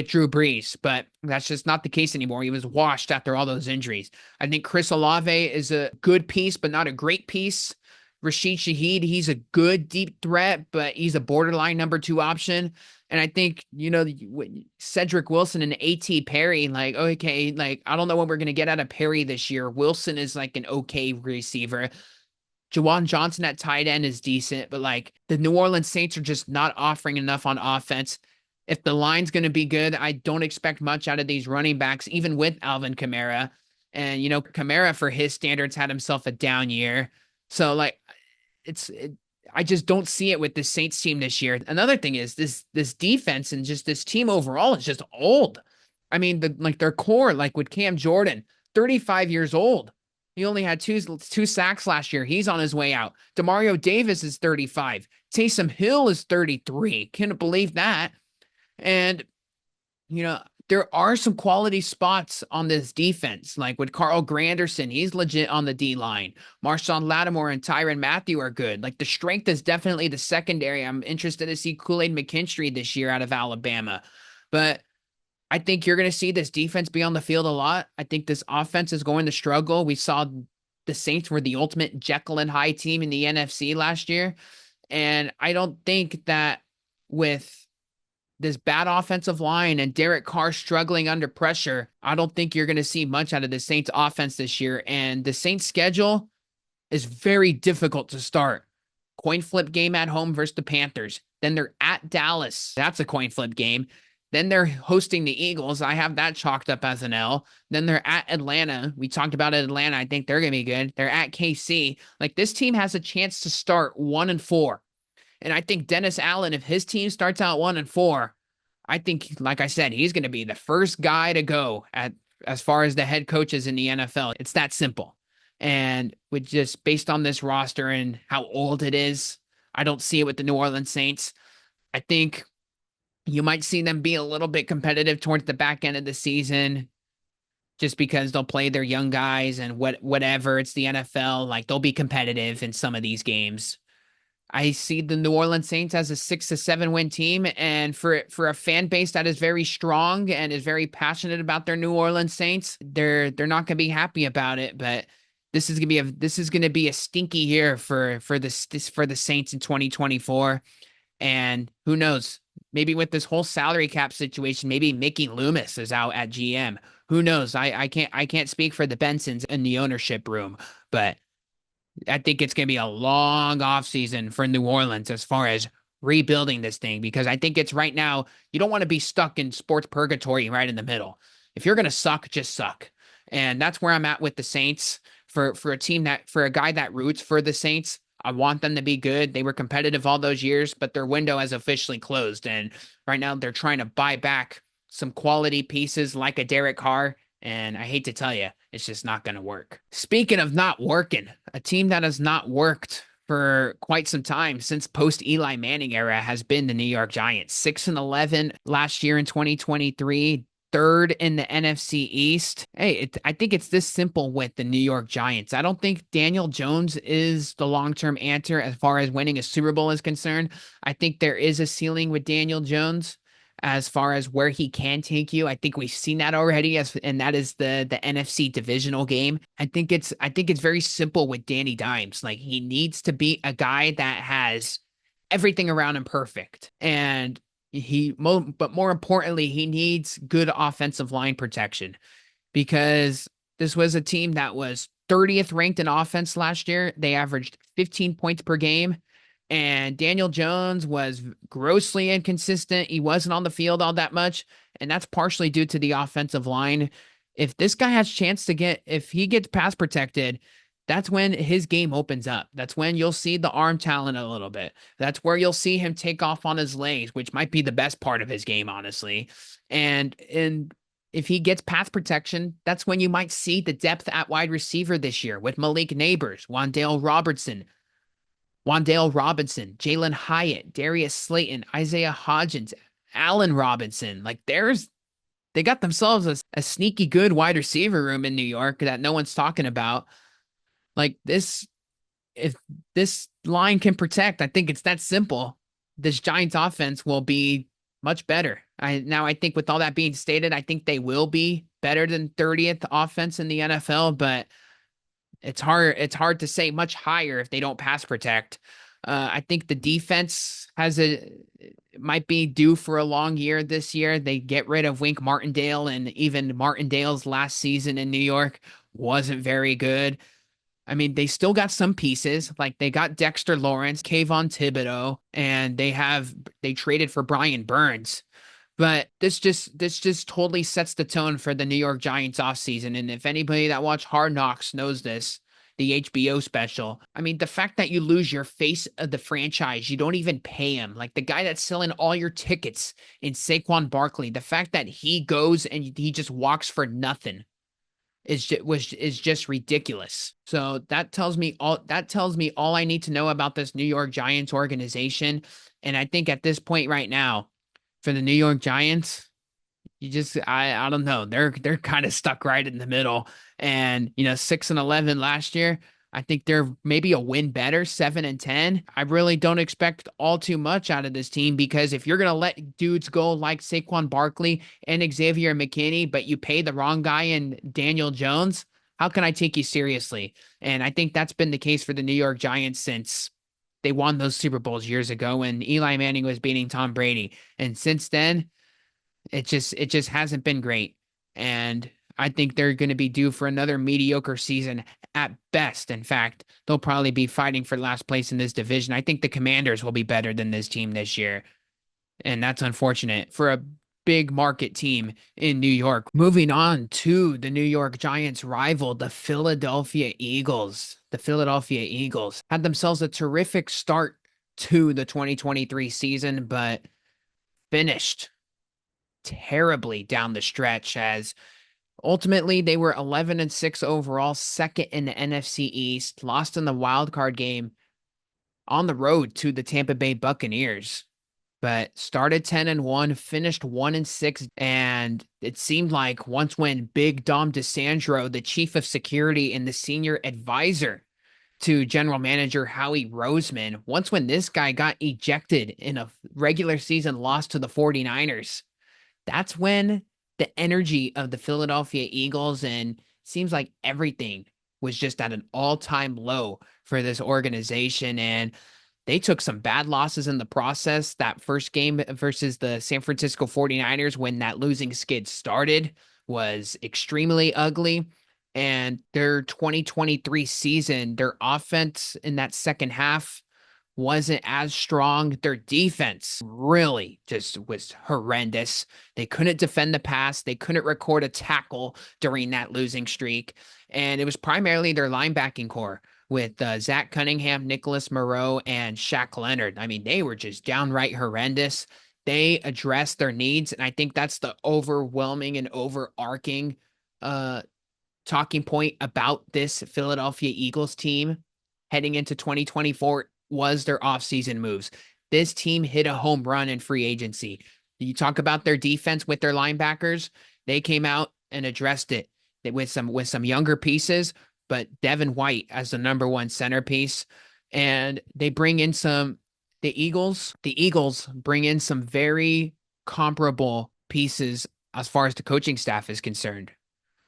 Drew Brees, but that's just not the case anymore. He was washed after all those injuries. I think Chris Olave is a good piece, but not a great piece. Rashid Shaheed, he's a good deep threat, but he's a borderline number 2 option. And I think, Cedric Wilson and A.T. Perry, like, okay, like, I don't know what we're going to get out of Perry this year. Wilson is like an okay receiver. Jawan Johnson at tight end is decent, but like, the New Orleans Saints are just not offering enough on offense. If the line's going to be good, I don't expect much out of these running backs, even with Alvin Kamara. And, Kamara, for his standards, had himself a down year. So, like, I just don't see it with the Saints team this year. Another thing is this defense and just this team overall is just old. I mean, their core, like with Cam Jordan, 35 years old. He only had two sacks last year. He's on his way out. Demario Davis is 35. Taysom Hill is 33. Can't believe that. And, there are some quality spots on this defense, like with Carl Granderson. He's legit on the D-line. Marshawn Lattimore and Tyrann Mathieu are good. Like, the strength is definitely the secondary. I'm interested to see Kool-Aid McKinstry this year out of Alabama. But I think you're going to see this defense be on the field a lot. I think this offense is going to struggle. We saw the Saints were the ultimate Jekyll and Hyde team in the NFC last year. And I don't think that with this bad offensive line and Derek Carr struggling under pressure, I don't think you're going to see much out of the Saints offense this year. And the Saints schedule is very difficult to start. Coin flip game at home versus the Panthers. Then they're at Dallas. That's a coin flip game. Then they're hosting the Eagles. I have that chalked up as an L. Then they're at Atlanta. We talked about Atlanta. I think they're going to be good. They're at KC. Like, this team has a chance to start 1-4. And I think Dennis Allen, if his team starts out 1-4, I think, like I said, he's going to be the first guy to go as far as the head coaches in the NFL. It's that simple. And with just based on this roster and how old it is, I don't see it with the New Orleans Saints. I think you might see them be a little bit competitive towards the back end of the season, just because they'll play their young guys and whatever. It's the NFL. Like, they'll be competitive in some of these games. I see the New Orleans Saints as a 6-7 win team, and for a fan base that is very strong and is very passionate about their New Orleans Saints, they're not going to be happy about it. But this is going to be a stinky year for the Saints in 2024, and who knows? Maybe with this whole salary cap situation, maybe Mickey Loomis is out at GM. Who knows? I can't speak for the Bensons in the ownership room, but I think it's going to be a long offseason for New Orleans as far as rebuilding this thing, because I think it's right now, you don't want to be stuck in sports purgatory right in the middle. If you're going to suck, just suck. And that's where I'm at with the Saints. For a guy that roots for the Saints, I want them to be good. They were competitive all those years, but their window has officially closed. And right now they're trying to buy back some quality pieces like a Derek Carr. And I hate to tell you, it's just not going to work. Speaking of not working, a team that has not worked for quite some time since post-Eli Manning era has been the New York Giants. 6-11 last year in 2023. third in the NFC East. Hey, I think it's this simple with the New York Giants. I don't think Daniel Jones is the long-term answer as far as winning a Super Bowl is concerned. I think there is a ceiling with Daniel Jones as far as where he can take you. I think we've seen that already, and that is the NFC divisional game. I think it's very simple with Danny Dimes. Like, he needs to be a guy that has everything around him perfect. And but more importantly, he needs good offensive line protection, because this was a team that was 30th ranked in offense last year. They averaged 15 points per game, and Daniel Jones was grossly inconsistent. He wasn't on the field all that much, and that's partially due to the offensive line. If this guy has a chance if he gets pass protected, that's when his game opens up. That's when you'll see the arm talent a little bit. That's where you'll see him take off on his legs, which might be the best part of his game, honestly. And if he gets pass protection, that's when you might see the depth at wide receiver this year with Malik Neighbors, Wan'Dale Robinson, Jalen Hyatt, Darius Slayton, Isaiah Hodgins, Allen Robinson. Like, they got themselves a sneaky good wide receiver room in New York that no one's talking about. Like, if this line can protect, I think it's that simple. This Giants offense will be much better. I think with all that being stated, I think they will be better than 30th offense in the NFL, but it's hard to say much higher if they don't pass protect. I think the defense might be due for a long year this year. They get rid of Wink Martindale, and even Martindale's last season in New York wasn't very good. I mean, they still got some pieces. Like, they got Dexter Lawrence, Kayvon Thibodeau, and they traded for Brian Burns. But this just totally sets the tone for the New York Giants offseason. And if anybody that watched Hard Knocks knows this, the HBO special, I mean, the fact that you lose your face of the franchise, you don't even pay him. Like, the guy that's selling all your tickets in Saquon Barkley, the fact that he goes and he just walks for nothing is just ridiculous. So that tells me all I need to know about this New York Giants organization. And I think at this point right now, for the New York Giants, I don't know. They're kind of stuck right in the middle. And 6-11 last year. I think they're maybe a win better, 7-10. I really don't expect all too much out of this team, because if you're gonna let dudes go like Saquon Barkley and Xavier McKinney, but you pay the wrong guy in Daniel Jones, how can I take you seriously? And I think that's been the case for the New York Giants since they won those Super Bowls years ago when Eli Manning was beating Tom Brady. And since then, it just hasn't been great. And I think they're going to be due for another mediocre season at best. In fact, they'll probably be fighting for last place in this division. I think the Commanders will be better than this team this year. And that's unfortunate for a big market team in New York. Moving on to the New York Giants' rival, the Philadelphia Eagles. The Philadelphia Eagles had themselves a terrific start to the 2023 season, but finished terribly down the stretch, as ultimately they were 11-6 overall, second in the NFC East, lost in the wild card game on the road to the Tampa Bay Buccaneers, but started 10-1, finished 1-6, and it seemed like once when Big Dom DeSandro, the chief of security and the senior advisor to general manager Howie Roseman, once when this guy got ejected in a regular season loss to the 49ers, that's when the energy of the Philadelphia Eagles and seems like everything was just at an all-time low for this organization. And they took some bad losses in the process. That first game versus the San Francisco 49ers, when that losing skid started, was extremely ugly. And their 2023 season, their offense in that second half wasn't as strong. Their defense really just was horrendous. They couldn't defend the pass. They couldn't record a tackle during that losing streak. And it was primarily their linebacking core with Zach Cunningham, Nicholas Moreau, and Shaq Leonard. I mean, they were just downright horrendous. They addressed their needs, and I think that's the overwhelming and overarching talking point about this Philadelphia Eagles team heading into 2024 was their offseason moves. This team hit a home run in free agency. You talk about their defense with their linebackers. They came out and addressed it with some younger pieces, but Devin White as the number one centerpiece. And they bring in the Eagles bring in some very comparable pieces as far as the coaching staff is concerned.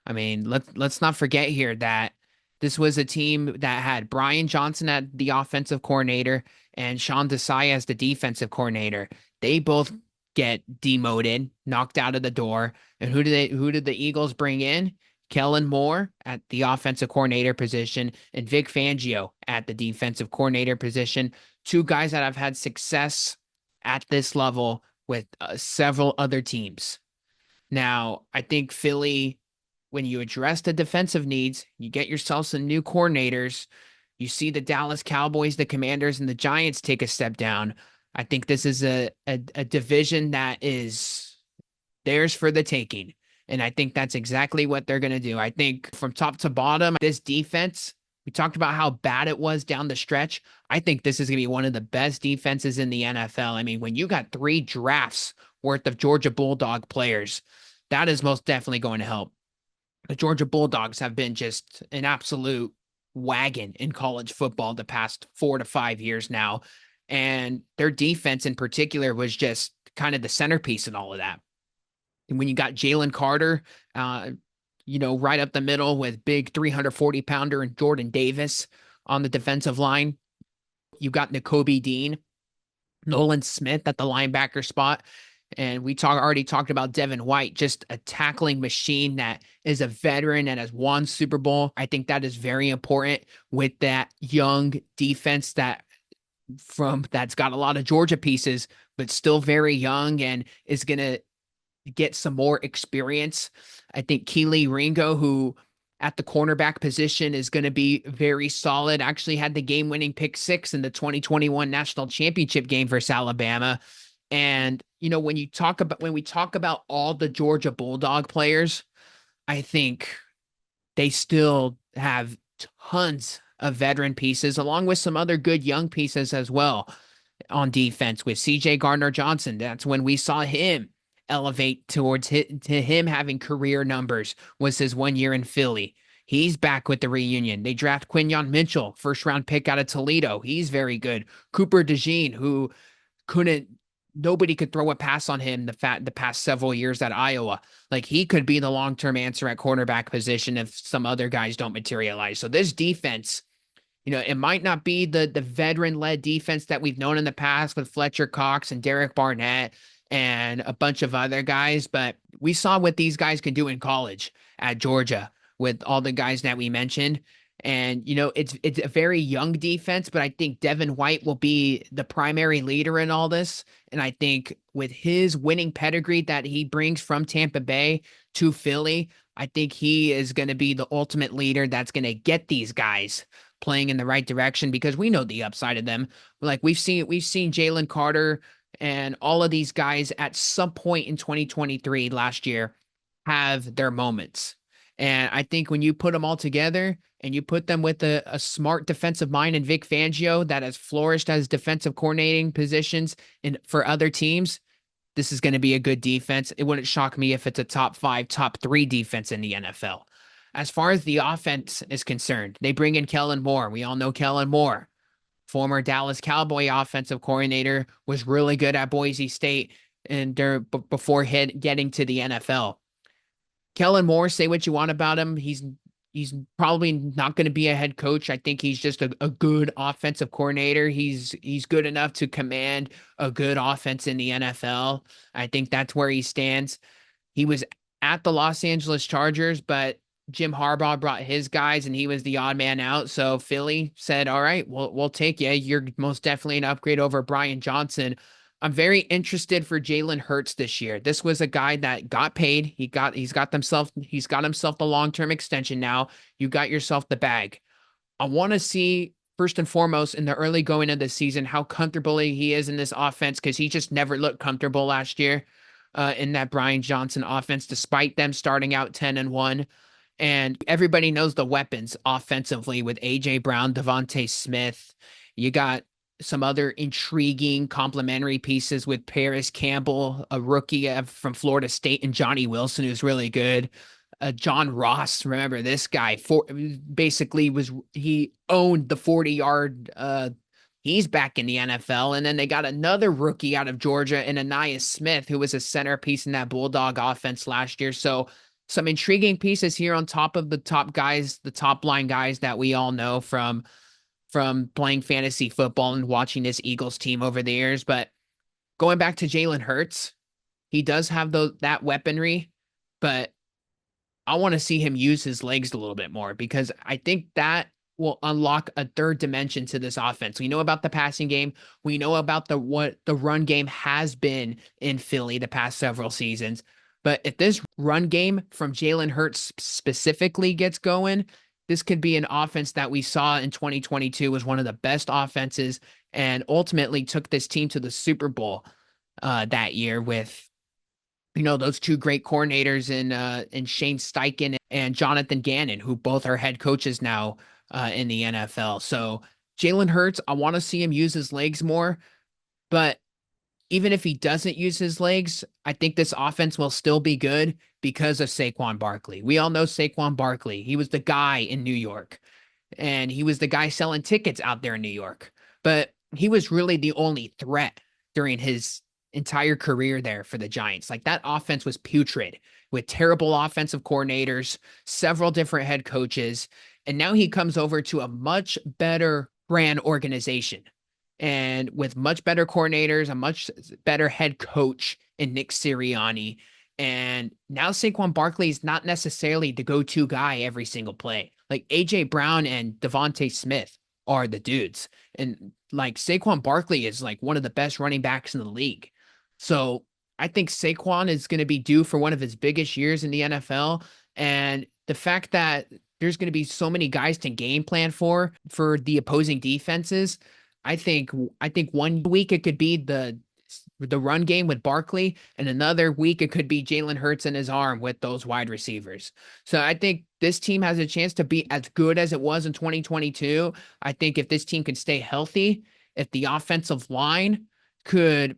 I mean, let's not forget here that this was a team that had Brian Johnson at the offensive coordinator and Sean Desai as the defensive coordinator. They both get demoted, knocked out of the door. And who did the Eagles bring in? Kellen Moore at the offensive coordinator position and Vic Fangio at the defensive coordinator position. Two guys that have had success at this level with several other teams. Now, I think Philly, when you address the defensive needs, you get yourself some new coordinators. You see the Dallas Cowboys, the Commanders, and the Giants take a step down. I think this is a division that is theirs for the taking. And I think that's exactly what they're going to do. I think from top to bottom, this defense, we talked about how bad it was down the stretch. I think this is going to be one of the best defenses in the NFL. I mean, when you got 3 drafts worth of Georgia Bulldog players, that is most definitely going to help. The Georgia Bulldogs have been just an absolute wagon in college football the past 4 to 5 years now. And their defense in particular was just kind of the centerpiece in all of that. And when you got Jalen Carter, right up the middle with big 340-pounder and Jordan Davis on the defensive line, you got Nakobe Dean, Nolan Smith at the linebacker spot. And we already talked about Devin White, just a tackling machine that is a veteran and has won Super Bowl. I think that is very important with that young defense that's got a lot of Georgia pieces, but still very young and is going to get some more experience. I think Keely Ringo, who at the cornerback position is going to be very solid, actually had the game-winning pick 6 in the 2021 national championship game versus Alabama. And, when we talk about all the Georgia Bulldog players, I think they still have tons of veteran pieces, along with some other good young pieces as well on defense with CJ Gardner-Johnson. That's when we saw him elevate to him having career numbers was his 1 year in Philly. He's back with the reunion. They draft Quinyon Mitchell, first-round pick out of Toledo. He's very good. Cooper DeJean, who nobody could throw a pass on him the past several years at Iowa. Like, he could be the long-term answer at cornerback position if some other guys don't materialize. So this defense, it might not be the veteran-led defense that we've known in the past with Fletcher Cox and Derek Barnett and a bunch of other guys, but we saw what these guys can do in college at Georgia with all the guys that we mentioned. And, it's a very young defense, but I think Devin White will be the primary leader in all this. And I think with his winning pedigree that he brings from Tampa Bay to Philly, I think he is going to be the ultimate leader that's going to get these guys playing in the right direction, because we know the upside of them. Like, we've seen Jalen Carter and all of these guys at some point in 2023 last year have their moments. And I think when you put them all together and you put them with a smart defensive mind in Vic Fangio that has flourished as defensive coordinating positions for other teams, this is going to be a good defense. It wouldn't shock me if it's a top 5, top 3 defense in the NFL. As far as the offense is concerned, they bring in Kellen Moore. We all know Kellen Moore, former Dallas Cowboy offensive coordinator, was really good at Boise State and before getting to the NFL. Kellen Moore, say what you want about him. He's probably not going to be a head coach. I think he's just a good offensive coordinator. He's good enough to command a good offense in the NFL. I think that's where he stands. He was at the Los Angeles Chargers, but Jim Harbaugh brought his guys and he was the odd man out. So Philly said, all right, we'll take you. You're most definitely an upgrade over Brian Johnson. I'm very interested for Jalen Hurts this year. This was a guy that got paid. He's got himself the long-term extension now. You got yourself the bag. I want to see, first and foremost, in the early going of the season, how comfortable he is in this offense, because he just never looked comfortable last year in that Brian Johnson offense, despite them starting out 10-1. And everybody knows the weapons offensively with A.J. Brown, Devontae Smith. You got some other intriguing complementary pieces with Paris Campbell, a rookie from Florida State, and Johnny Wilson, who's really good. John Ross, remember this guy? Basically he owned the 40-yard. He's back in the NFL, and then they got another rookie out of Georgia, and Ananias Smith, who was a centerpiece in that Bulldog offense last year. So some intriguing pieces here on top of the top guys, the top line guys that we all know from playing fantasy football and watching this Eagles team over the years. But going back to Jalen Hurts, he does have that weaponry, but I want to see him use his legs a little bit more, because I think that will unlock a third dimension to this offense. We know about the passing game. We know about what the run game has been in Philly the past several seasons. But if this run game from Jalen Hurts specifically gets going, this could be an offense that we saw in 2022 was one of the best offenses and ultimately took this team to the Super Bowl that year with, those two great coordinators in Shane Steichen and Jonathan Gannon, who both are head coaches now in the NFL. So Jalen Hurts, I want to see him use his legs more, but even if he doesn't use his legs, I think this offense will still be good because of Saquon Barkley. We all know Saquon Barkley. He was the guy in New York, and he was the guy selling tickets out there in New York. But he was really the only threat during his entire career there for the Giants. Like, that offense was putrid with terrible offensive coordinators, several different head coaches, and now he comes over to a much better brand organization. And with much better coordinators, a much better head coach in Nick Sirianni. And now Saquon Barkley is not necessarily the go-to guy every single play. Like, A.J. Brown and Devontae Smith are the dudes. And like, Saquon Barkley is like one of the best running backs in the league. So I think Saquon is going to be due for one of his biggest years in the NFL. And the fact that there's going to be so many guys to game plan for the opposing defenses, I think 1 week it could be the run game with Barkley, and another week it could be Jalen Hurts and his arm with those wide receivers. So I think this team has a chance to be as good as it was in 2022. I think if this team can stay healthy, if the offensive line could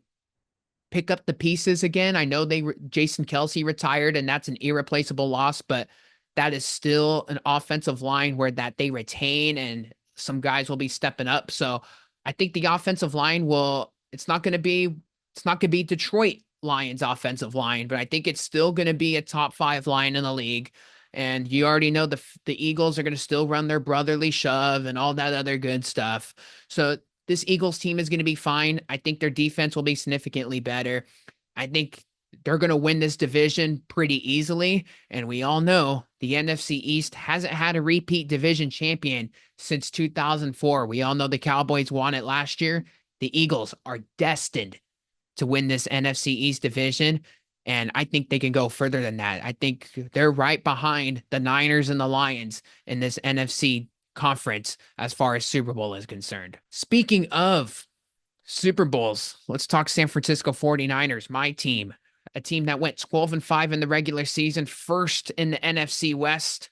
pick up the pieces again. I know Jason Kelce retired, and that's an irreplaceable loss, but that is still an offensive line where that they retain, and some guys will be stepping up. So I think the offensive line it's not going to be Detroit Lions offensive line, but I think it's still going to be a top 5 line in the league. And you already know the Eagles are going to still run their brotherly shove and all that other good stuff. So this Eagles team is going to be fine. I think their defense will be significantly better. I think they're going to win this division pretty easily. And we all know the NFC East hasn't had a repeat division champion since 2004. We all know the Cowboys won it last year. The Eagles are destined to win this NFC East division. And I think they can go further than that. I think they're right behind the Niners and the Lions in this NFC conference as far as Super Bowl is concerned. Speaking of Super Bowls, let's talk San Francisco 49ers, my team. A team that went 12-5 in the regular season, first in the NFC West,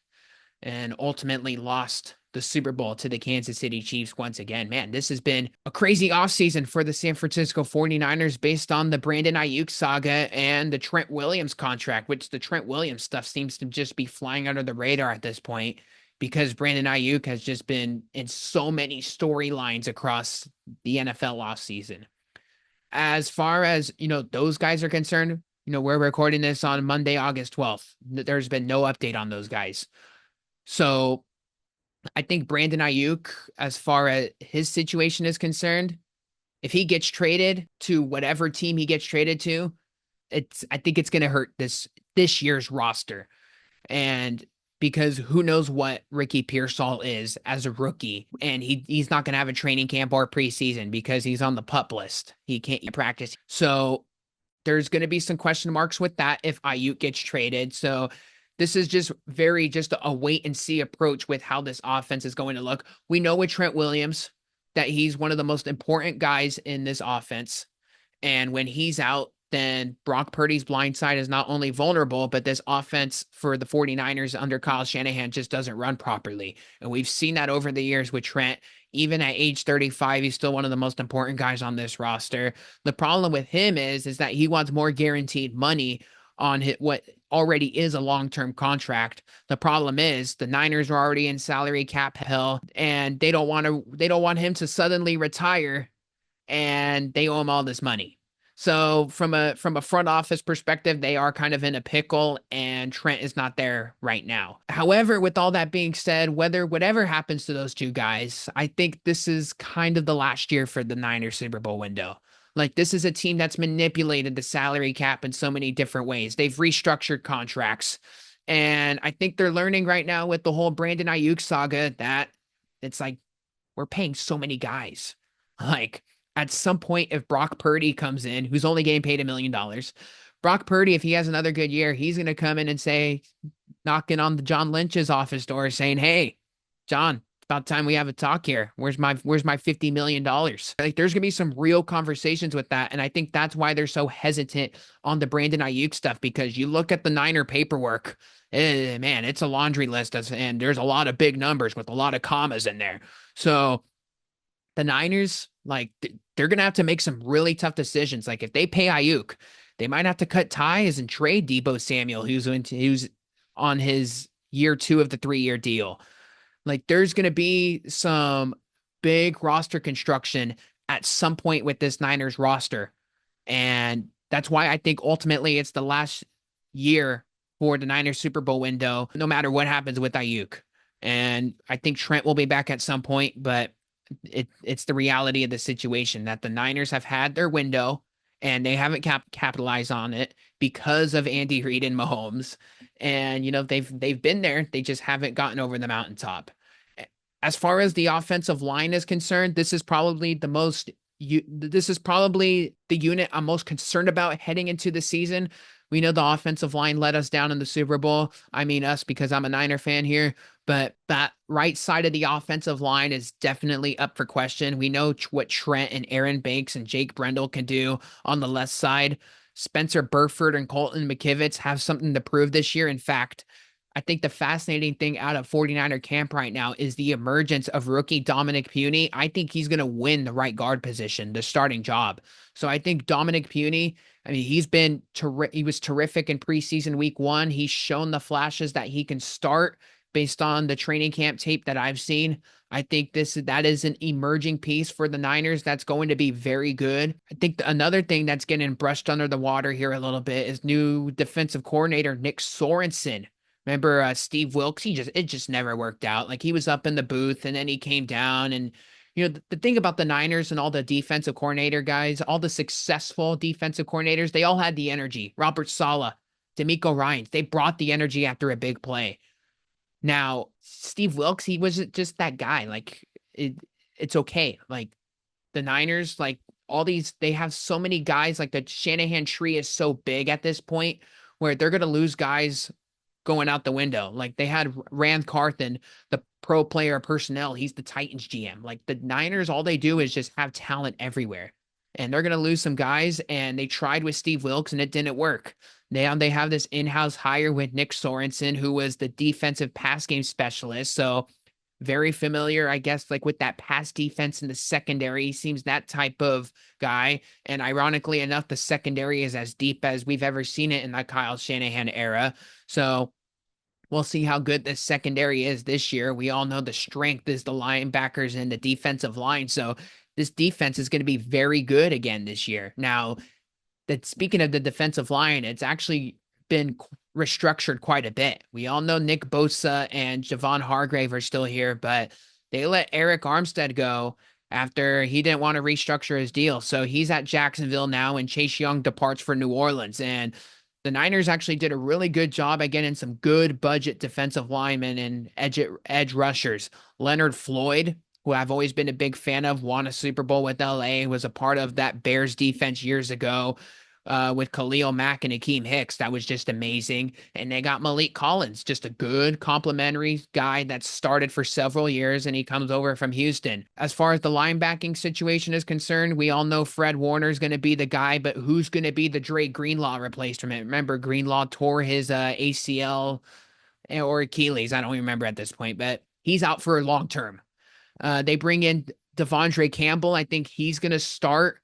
and ultimately lost the Super Bowl to the Kansas City Chiefs once again. Man, this has been a crazy offseason for the San Francisco 49ers based on the Brandon Ayuk saga and the Trent Williams contract, which the Trent Williams stuff seems to just be flying under the radar at this point because Brandon Ayuk has just been in so many storylines across the NFL offseason. As far as, those guys are concerned, we're recording this on Monday, August 12th. There's been no update on those guys. So I think Brandon Ayuk, as far as his situation is concerned, if he gets traded to whatever team he gets traded to, I think it's going to hurt this year's roster. And because who knows what Ricky Pearsall is as a rookie, and he's not going to have a training camp or preseason because he's on the PUP list. He can't practice. So there's going to be some question marks with that if Ayuk gets traded. So this is just a wait and see approach with how this offense is going to look. We know with Trent Williams that he's one of the most important guys in this offense. And when he's out, then Brock Purdy's blind side is not only vulnerable, but this offense for the 49ers under Kyle Shanahan just doesn't run properly. And we've seen that over the years with Trent. Even at age 35, he's still one of the most important guys on this roster. The problem with him is that he wants more guaranteed money on what already is a long-term contract. The problem is the Niners are already in salary cap hell, and they don't want him to suddenly retire, and they owe him all this money. So from a front office perspective, they are kind of in a pickle, and Trent is not there right now. However, with all that being said, whatever happens to those two guys, I think this is kind of the last year for the Niners Super Bowl window. Like, this is a team that's manipulated the salary cap in so many different ways. They've restructured contracts. And I think they're learning right now with the whole Brandon Ayuk saga that it's like, we're paying so many guys. Like, at some point, if Brock Purdy comes in, who's only getting paid $1 million, Brock Purdy, if he has another good year, he's going to come in and say, knocking on the John Lynch's office door saying, hey, John, about time we have a talk here. Where's my $50 million? Like, there's gonna be some real conversations with that. And I think that's why they're so hesitant on the Brandon Ayuk stuff, because you look at the Niner paperwork, man, it's a laundry list, and there's a lot of big numbers with a lot of commas in there. So the Niners, like, they're gonna have to make some really tough decisions. Like, if they pay Ayuk, they might have to cut ties and trade Deebo Samuel, who's on his year 2 of the 3-year deal. Like, there's going to be some big roster construction at some point with this Niners roster. And that's why I think ultimately it's the last year for the Niners Super Bowl window, no matter what happens with Ayuk. And I think Trent will be back at some point, but it's the reality of the situation that the Niners have had their window and they haven't capitalized on it because of Andy Reid and Mahomes. And, they've been there. They just haven't gotten over the mountaintop. As far as the offensive line is concerned, this is probably the unit I'm most concerned about heading into the season. We know the offensive line let us down in the Super Bowl. I mean us, because I'm a Niner fan here, but that right side of the offensive line is definitely up for question. We know what Trent and Aaron Banks and Jake Brendel can do on the left side. Spencer Burford and Colton McKivitz have something to prove this year. In fact, I think the fascinating thing out of 49er camp right now is the emergence of rookie Dominic Puni. I think he's going to win the right guard position, the starting job. So I think Dominic Puni, I mean, he was terrific in preseason week 1. He's shown the flashes that he can start based on the training camp tape that I've seen. I think that is an emerging piece for the Niners that's going to be very good. I think another thing that's getting brushed under the water here a little bit is new defensive coordinator Nick Sorensen. Remember Steve Wilkes? It just never worked out. Like, he was up in the booth and then he came down. And, the thing about the Niners and all the defensive coordinator guys, all the successful defensive coordinators, they all had the energy. Robert Saleh, D'Amico Ryans, they brought the energy after a big play. Now, Steve Wilkes, he wasn't just that guy. Like, it's okay. Like, the Niners, like, they have so many guys. Like, the Shanahan tree is so big at this point where they're going to lose guys going out the window. Like, they had Rand Carthen, the pro player personnel. He's the Titans GM. Like, the Niners, all they do is just have talent everywhere. And they're going to lose some guys, and they tried with Steve Wilkes and it didn't work. Now they have this in-house hire with Nick Sorensen, who was the defensive pass game specialist. So very familiar, I guess, like with that pass defense in the secondary. He seems that type of guy. And ironically enough, the secondary is as deep as we've ever seen it in the Kyle Shanahan era. So we'll see how good this secondary is this year. We all know the strength is the linebackers and the defensive line. So this defense is going to be very good again this year. Now, speaking of the defensive line, it's actually been restructured quite a bit. We all know Nick Bosa and Javon Hargrave are still here, but they let Eric Armstead go after he didn't want to restructure his deal. So he's at Jacksonville now, and Chase Young departs for New Orleans. And the Niners actually did a really good job at getting some good budget defensive linemen and edge rushers. Leonard Floyd, who I've always been a big fan of, won a Super Bowl with LA, was a part of that Bears defense years ago. with Khalil Mack and Akeem Hicks. That was just amazing. And they got Malik Collins, just a good complimentary guy that started for several years, and he comes over from Houston. As far as the linebacking situation is concerned, we all know Fred Warner is going to be the guy, but who's going to be the Dre Greenlaw replacement? Remember, Greenlaw tore his ACL or Achilles. I don't remember at this point, but he's out for a long term. They bring in Devondre Campbell. I think he's going to start.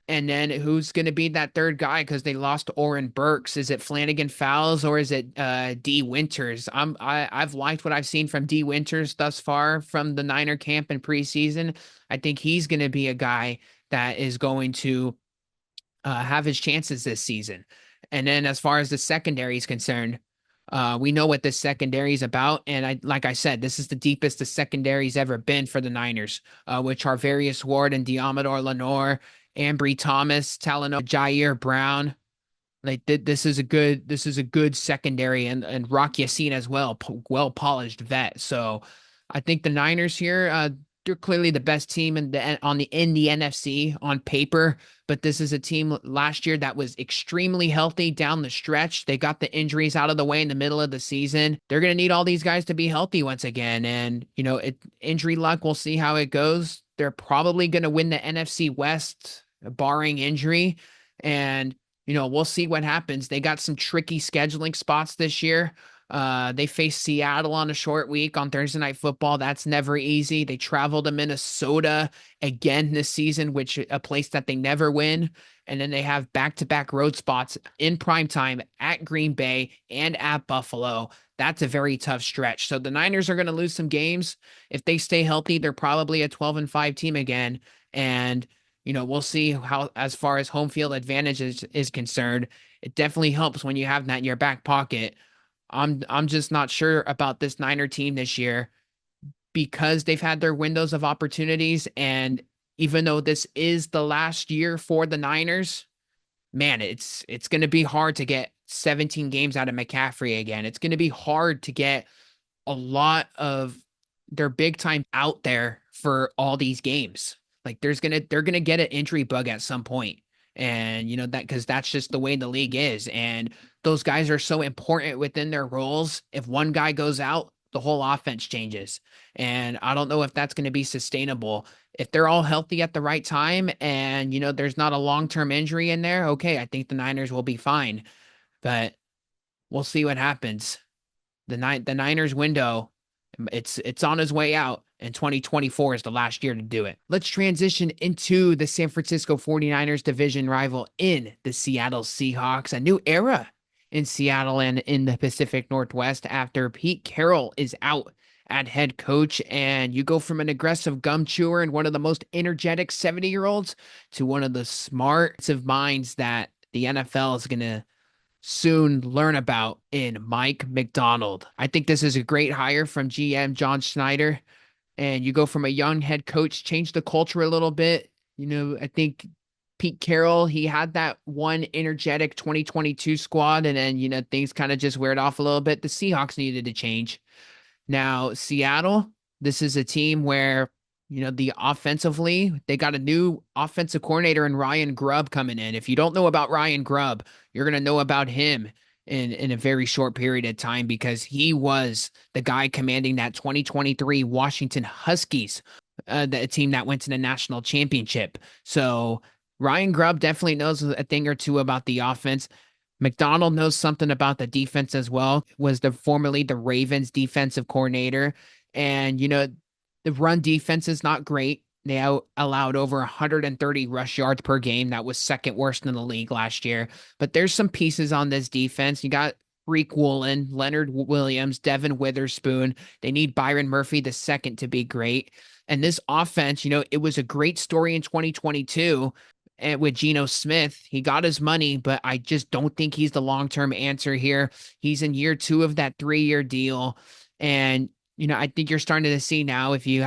And then who's going to be that third guy? Because they lost Oren Burks. Is it Flanagan Fowles or is it D Winters? I've liked what I've seen from D Winters thus far from the Niner camp in preseason. I think he's going to be a guy that is going to have his chances this season. And then as far as the secondary is concerned, we know what this secondary is about, and like I said, this is the deepest the secondary's ever been for the Niners, which are Various Ward and Diamador Lenore, Ambry Thomas, Talanoa, Jair Brown. Like this is a good secondary, and Rock Yassin as well, well polished vet. So I think the Niners here, they're clearly the best team in the NFC on paper, but this is a team last year that was extremely healthy down the stretch. They got the injuries out of the way in the middle of the season. They're going to need all these guys to be healthy once again, and injury luck, we'll see how it goes. They're probably going to win the NFC West barring injury, and we'll see what happens. They got some tricky scheduling spots this year. They face Seattle on a short week on Thursday Night Football. That's never easy. They travel to Minnesota again this season, which a place that they never win. And then they have back-to-back road spots in prime time at Green Bay and at Buffalo. That's a very tough stretch. So the Niners are going to lose some games. If they stay healthy, they're probably a 12-5 team again. And we'll see how, as far as home field advantage is concerned, it definitely helps when you have that in your back pocket. I'm just not sure about this Niner team this year because they've had their windows of opportunities. And even though this is the last year for the Niners, man, it's going to be hard to get 17 games out of McCaffrey again. It's going to be hard to get a lot of their big time out there for all these games. Like they're going to get an injury bug at some point. And that because that's just the way the league is. And those guys are so important within their roles. If one guy goes out, the whole offense changes. And I don't know if that's going to be sustainable. If they're all healthy at the right time and, there's not a long-term injury in there, okay, I think the Niners will be fine. But we'll see what happens. The Niners window, it's on his way out. And 2024 is the last year to do it. Let's transition into the San Francisco 49ers division rival in the Seattle Seahawks, a new era in Seattle and in the Pacific Northwest after Pete Carroll is out at head coach. And you go from an aggressive gum chewer and one of the most energetic 70-year-olds to one of the smart minds that the NFL is going to soon learn about in Mike Macdonald. I think this is a great hire from GM John Schneider. And you go from a young head coach, change the culture a little bit. I think Pete Carroll, he had that one energetic 2022 squad, and then, things kind of just weared off a little bit. The Seahawks needed to change. Now, Seattle, this is a team where, the offensively, they got a new offensive coordinator in Ryan Grubb coming in. If you don't know about Ryan Grubb, you're going to know about him in a very short period of time because he was the guy commanding that 2023 Washington Huskies, the team that went to the national championship. So Ryan Grubb definitely knows a thing or two about the offense. Macdonald knows something about the defense as well, was formerly the Ravens defensive coordinator. And, the run defense is not great. They allowed over 130 rush yards per game. That was second worst in the league last year. But there's some pieces on this defense. You got Reek Woolen, Leonard Williams, Devin Witherspoon. They need Byron Murphy the second to be great. And this offense, it was a great story in 2022 with Geno Smith. He got his money, but I just don't think he's the long-term answer here. He's in year 2 of that 3-year deal. And I think you're starting to see now, if you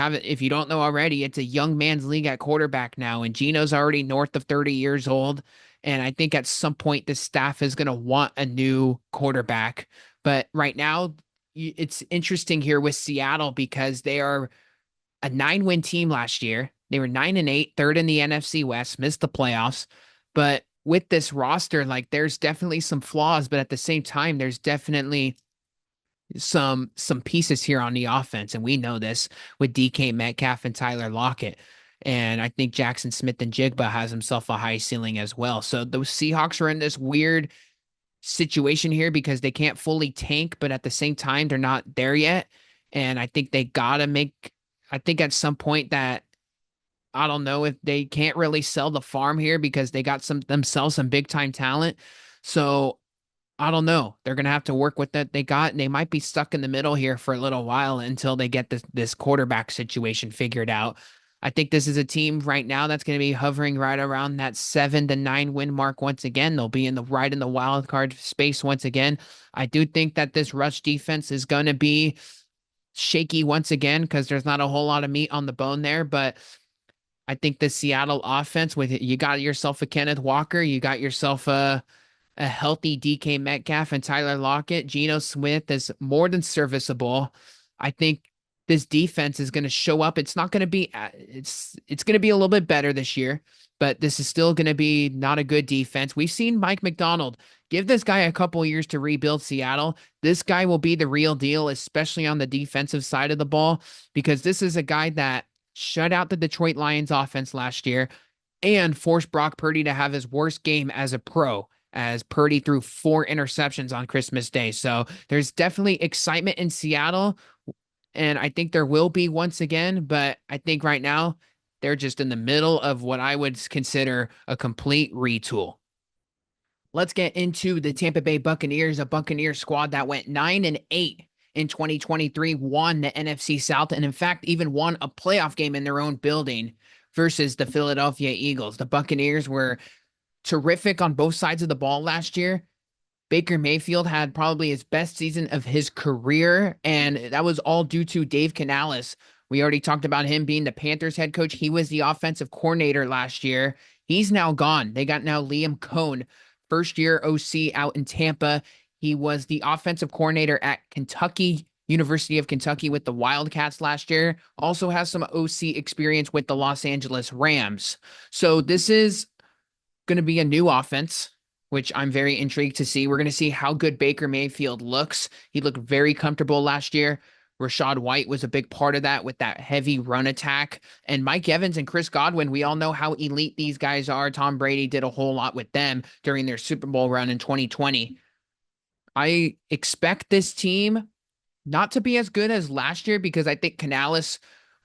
don't know already, it's a young man's league at quarterback now, and Geno's already north of 30 years old. And I think at some point the staff is going to want a new quarterback. But right now, it's interesting here with Seattle because they are a 9-win team last year. They were 9-8, third in the NFC West, missed the playoffs. But with this roster, like there's definitely some flaws, but at the same time, there's definitely some pieces here on the offense, and we know this with DK Metcalf and Tyler Lockett. And I think Jackson Smith and Jigba has himself a high ceiling as well. So those Seahawks are in this weird situation here because they can't fully tank, but at the same time, they're not there yet. And I think they gotta make, I think at some point that I don't know if they can't really sell the farm here because they got some themselves some big time talent. So I don't know. They're gonna have to work with that they got, and they might be stuck in the middle here for a little while until they get this quarterback situation figured out. I think this is a team right now that's going to be hovering right around that 7 to 9 win mark once again. They'll be in the wild card space once again. I do think that this rush defense is going to be shaky once again because there's not a whole lot of meat on the bone there. But I think the Seattle offense, with you got yourself a Kenneth Walker, you got yourself a healthy DK Metcalf and Tyler Lockett. Geno Smith is more than serviceable. I think this defense is going to show up. It's not going to be it's going to be a little bit better this year, but this is still going to be not a good defense. We've seen Mike McDonald. Give this guy a couple years to rebuild Seattle. This guy will be the real deal, especially on the defensive side of the ball, because this is a guy that shut out the Detroit Lions offense last year and forced Brock Purdy to have his worst game as a pro, as Purdy threw 4 interceptions on Christmas Day. So there's definitely excitement in Seattle, and I think there will be once again, but I think right now they're just in the middle of what I would consider a complete retool. Let's get into the Tampa Bay Buccaneers, a Buccaneer squad that went 9-8 in 2023, won the NFC South, and in fact, even won a playoff game in their own building versus the Philadelphia Eagles. The Buccaneers were terrific on both sides of the ball last year. Baker Mayfield had probably his best season of his career, and that was all due to Dave Canales. We already talked about him being the Panthers head coach. He was the offensive coordinator last year. He's now gone. They got now Liam Cohn, first year OC out in Tampa. He was the offensive coordinator at Kentucky, University of Kentucky with the Wildcats last year. Also has some OC experience with the Los Angeles Rams. So this is going to be a new offense, which I'm very intrigued to see. We're going to see how good Baker Mayfield looks. He looked very comfortable last year. Rashad White was a big part of that with that heavy run attack. And Mike Evans and Chris Godwin, we all know how elite these guys are. Tom Brady did a whole lot with them during their Super Bowl run in 2020. I expect this team not to be as good as last year because I think Canales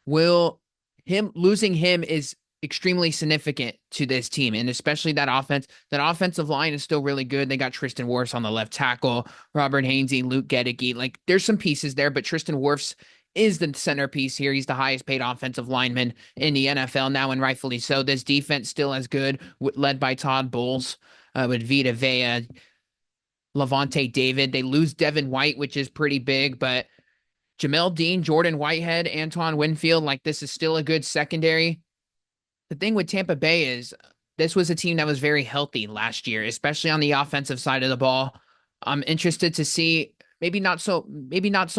losing him is extremely significant to this team, and especially that offense. That offensive line is still really good. They got Tristan Wirfs on the left tackle, Robert Hainsey, Luke Gedeke. Like there's some pieces there, but Tristan Wirfs is the centerpiece here. He's the highest paid offensive lineman in the NFL now, and rightfully so. This defense still as good, led by Todd Bowles, with Vita Vea, Levante David. They lose Devin White, which is pretty big, but Jamel Dean, Jordan Whitehead, Antoine Winfield, like this is still a good secondary. The thing with Tampa Bay is this was a team that was very healthy last year, especially on the offensive side of the ball. I'm interested to see maybe not so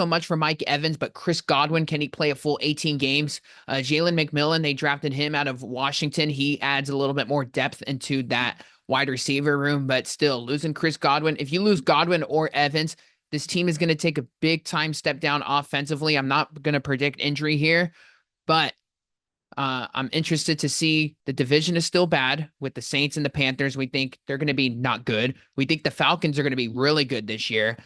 much for Mike Evans, but Chris Godwin, can he play a full 18 games? Jalen McMillan, they drafted him out of Washington. He adds a little bit more depth into that wide receiver room, but still losing Chris Godwin. If you lose Godwin or Evans, this team is going to take a big time step down offensively. I'm not going to predict injury here, but I'm interested to see. The division is still bad with the Saints and the Panthers. We think they're going to be not good. We think the Falcons are going to be really good this year.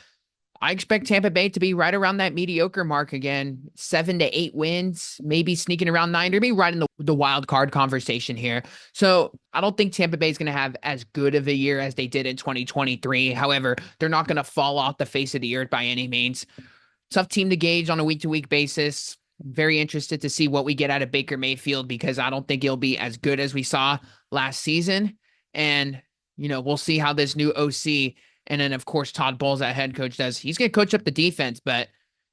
I expect Tampa Bay to be right around that mediocre mark again, 7 to 8 wins, maybe sneaking around 9, or maybe right in the wild card conversation here. So I don't think Tampa Bay is going to have as good of a year as they did in 2023. However, they're not going to fall off the face of the earth by any means. Tough team to gauge on a week-to-week basis. Very interested to see what we get out of Baker Mayfield because I don't think he'll be as good as we saw last season. And, we'll see how this new OC and then, of course, Todd Bowles, that head coach, does. He's going to coach up the defense, but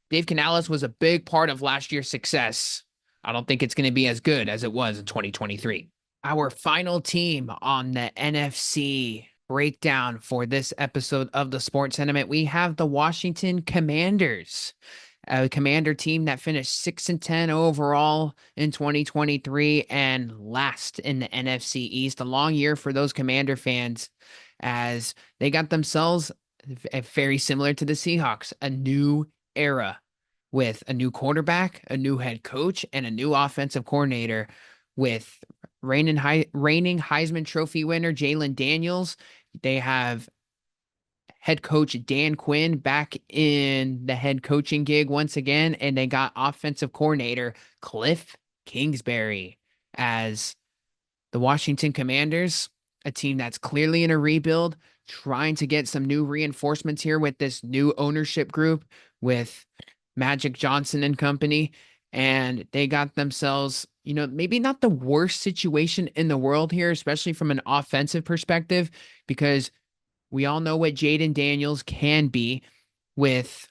Dave Canales was a big part of last year's success. I don't think it's going to be as good as it was in 2023. Our final team on the NFC breakdown for this episode of the Sports Sentiment, we have the Washington Commanders. a Commander team that finished 6-10 overall in 2023 and last in the NFC East. A long year for those Commander fans as they got themselves very similar to the Seahawks, a new era with a new quarterback, a new head coach, and a new offensive coordinator with reigning Heisman Trophy winner Jalen Daniels. They have head coach Dan Quinn back in the head coaching gig once again, and they got offensive coordinator Cliff Kingsbury as the Washington Commanders, a team that's clearly in a rebuild, trying to get some new reinforcements here with this new ownership group with Magic Johnson and company. And they got themselves, maybe not the worst situation in the world here, especially from an offensive perspective, because we all know what Jaden Daniels can be with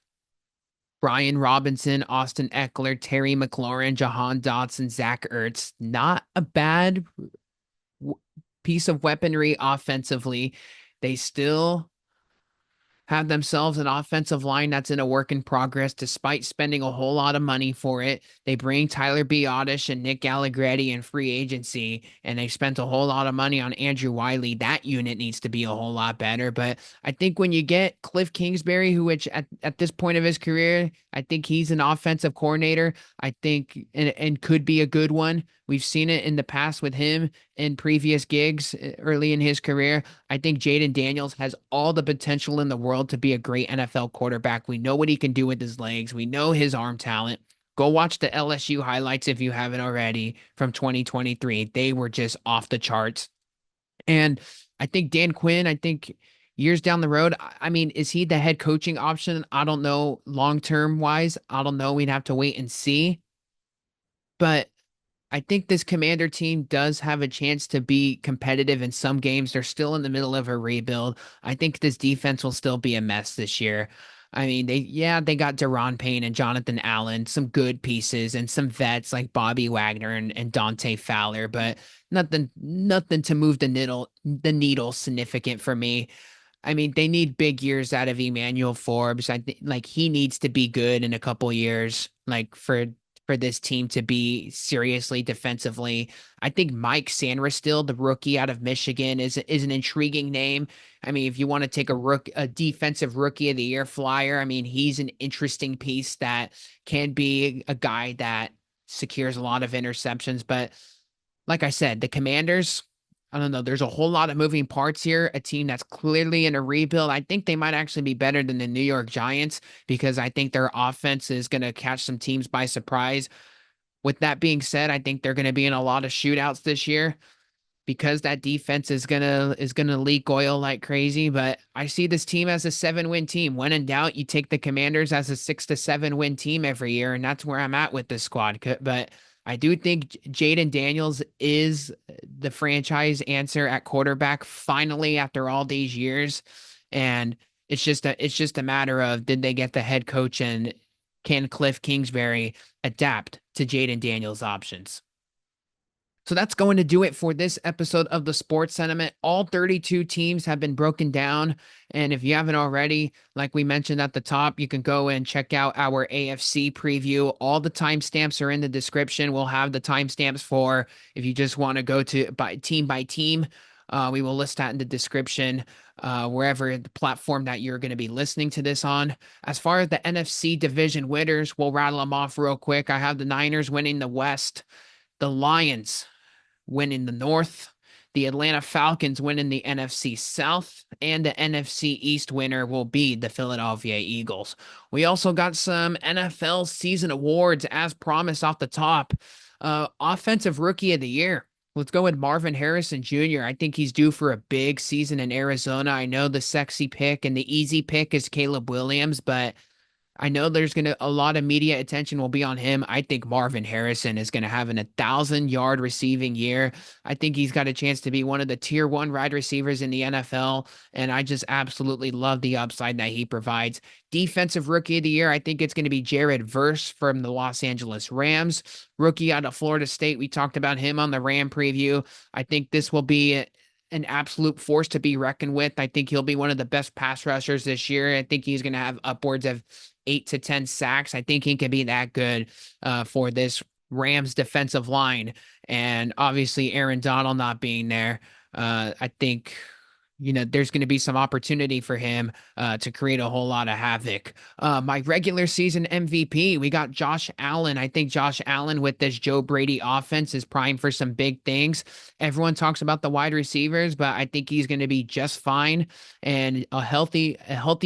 Brian Robinson, Austin Eckler, Terry McLaurin, Jahan Dotson, Zach Ertz. Not a bad piece of weaponry offensively. They still have themselves an offensive line that's in a work in progress despite spending a whole lot of money for it. They bring Tyler Biadasz and Nick Allegretti in free agency, and they spent a whole lot of money on Andrew Wiley. That unit needs to be a whole lot better. But I think when you get Cliff Kingsbury, which at this point of his career, I think he's an offensive coordinator, I think, and could be a good one. We've seen it in the past with him in previous gigs early in his career. I think Jaden Daniels has all the potential in the world to be a great NFL quarterback. We know what he can do with his legs. We know his arm talent. Go watch the LSU highlights if you haven't already from 2023. They were just off the charts. And I think Dan Quinn, I think years down the road, I mean, is he the head coaching option? I don't know long-term wise. I don't know. We'd have to wait and see. But I think this Commander team does have a chance to be competitive in some games. They're still in the middle of a rebuild. I think this defense will still be a mess this year. I mean, they got Deron Payne and Jonathan Allen, some good pieces, and some vets like Bobby Wagner and Dante Fowler, but nothing to move the needle significant for me. I mean, they need big years out of Emmanuel Forbes. I think like he needs to be good in a couple years, like for this team to be seriously defensively. I think Mike Sanderstill, the rookie out of Michigan, is an intriguing name. I mean, if you want to take a defensive rookie of the year flyer, I mean, he's an interesting piece that can be a guy that secures a lot of interceptions. But like I said, the Commanders, I don't know. There's a whole lot of moving parts here. A team that's clearly in a rebuild. I think they might actually be better than the New York Giants because I think their offense is going to catch some teams by surprise. With that being said, I think they're going to be in a lot of shootouts this year because that defense is gonna leak oil like crazy. But I see this team as a 7-win team. When in doubt, you take the Commanders as a 6 to 7 win team every year, and that's where I'm at with this squad. But I do think Jaden Daniels is the franchise answer at quarterback finally after all these years, and it's just a matter of did they get the head coach and can Cliff Kingsbury adapt to Jaden Daniels' options. So that's going to do it for this episode of the Sports Sentiment. All 32 teams have been broken down. And if you haven't already, like we mentioned at the top, you can go and check out our AFC preview. All the timestamps are in the description. We'll have the timestamps for if you just want to go to by team. We will list that in the description, wherever the platform that you're going to be listening to this on. As far as the NFC division winners, we'll rattle them off real quick. I have the Niners winning the West, the Lions winning the North, the Atlanta Falcons winning the NFC South, and the NFC East winner will be the Philadelphia Eagles. We also got some NFL season awards as promised off the top. Offensive Rookie of the Year. Let's go with Marvin Harrison Jr. I think he's due for a big season in Arizona. I know the sexy pick and the easy pick is Caleb Williams, but I know there's a lot of media attention will be on him. I think Marvin Harrison is going to have an 1,000-yard receiving year. I think he's got a chance to be one of the tier 1 wide receivers in the NFL, and I just absolutely love the upside that he provides. Defensive Rookie of the Year, I think it's going to be Jared Verse from the Los Angeles Rams. Rookie out of Florida State, we talked about him on the Ram preview. I think this will be an absolute force to be reckoned with. I think he'll be one of the best pass rushers this year. I think he's going to have upwards of 8 to 10 sacks. I think he can be that good for this Rams defensive line. And obviously, Aaron Donald not being there, I think there's going to be some opportunity for him to create a whole lot of havoc. My regular season MVP, we got Josh Allen. I think Josh Allen with this Joe Brady offense is primed for some big things. Everyone talks about the wide receivers, but I think he's going to be just fine. And a healthy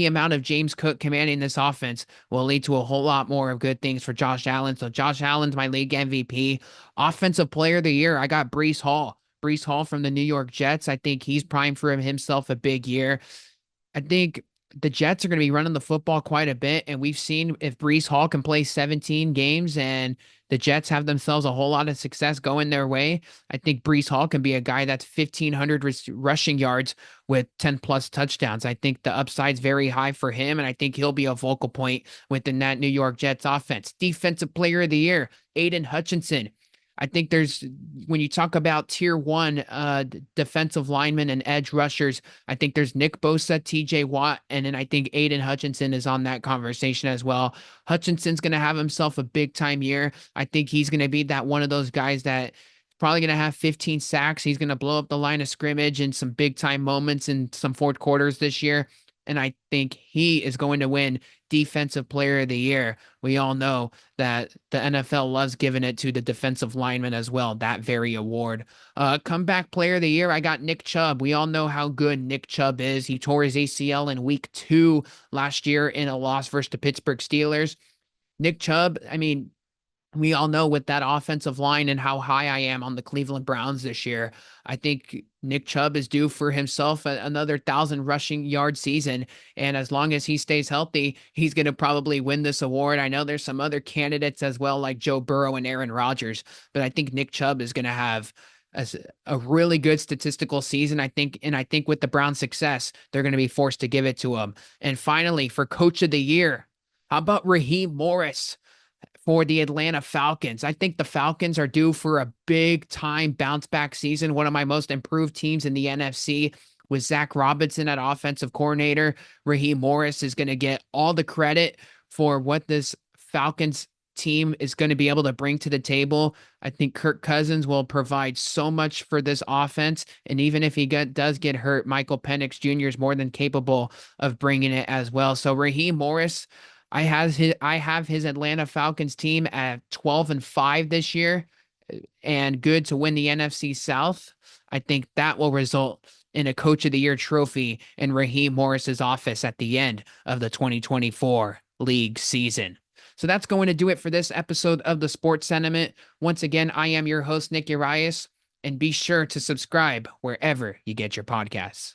amount of James Cook commanding this offense will lead to a whole lot more of good things for Josh Allen. So Josh Allen's my league MVP. Offensive player of the year, I got Breece Hall. Breece Hall from the New York Jets. I think he's primed for himself a big year. I think the Jets are going to be running the football quite a bit, and we've seen if Breece Hall can play 17 games and the Jets have themselves a whole lot of success going their way, I think Breece Hall can be a guy that's 1,500 rushing yards with 10 plus touchdowns. I think the upside's very high for him, and I think he'll be a focal point within that New York Jets offense. Defensive player of the year, Aiden Hutchinson. I think when you talk about tier one defensive linemen and edge rushers, I think there's Nick Bosa, TJ Watt, and then I think Aiden Hutchinson is on that conversation as well. Hutchinson's going to have himself a big time year. I think he's going to be that one of those guys that probably going to have 15 sacks. He's going to blow up the line of scrimmage in some big time moments in some fourth quarters this year. And I think he is going to win Defensive Player of the Year. We all know that the NFL loves giving it to the defensive lineman as well, that very award. Comeback Player of the Year, I got Nick Chubb. We all know how good Nick Chubb is. He tore his ACL in week 2 last year in a loss versus the Pittsburgh Steelers. Nick Chubb, I mean, we all know with that offensive line and how high I am on the Cleveland Browns this year. I think Nick Chubb is due for himself another 1,000 rushing yard season. And as long as he stays healthy, he's going to probably win this award. I know there's some other candidates as well, like Joe Burrow and Aaron Rodgers, but I think Nick Chubb is going to have a really good statistical season. I think with the Browns' success, they're going to be forced to give it to him. And finally, for Coach of the Year, how about Raheem Morris for the Atlanta Falcons? I think the Falcons are due for a big time bounce back season. One of my most improved teams in the NFC with Zach Robinson at offensive coordinator. Raheem Morris is going to get all the credit for what this Falcons team is going to be able to bring to the table. I think Kirk Cousins will provide so much for this offense. And even if he does get hurt, Michael Penix Jr. is more than capable of bringing it as well. So Raheem Morris, I have his Atlanta Falcons team at 12-5 this year and good to win the NFC South. I think that will result in a Coach of the Year trophy in Raheem Morris's office at the end of the 2024 league season. So that's going to do it for this episode of the Sports Sentiment. Once again, I am your host, Nick Urias, and be sure to subscribe wherever you get your podcasts.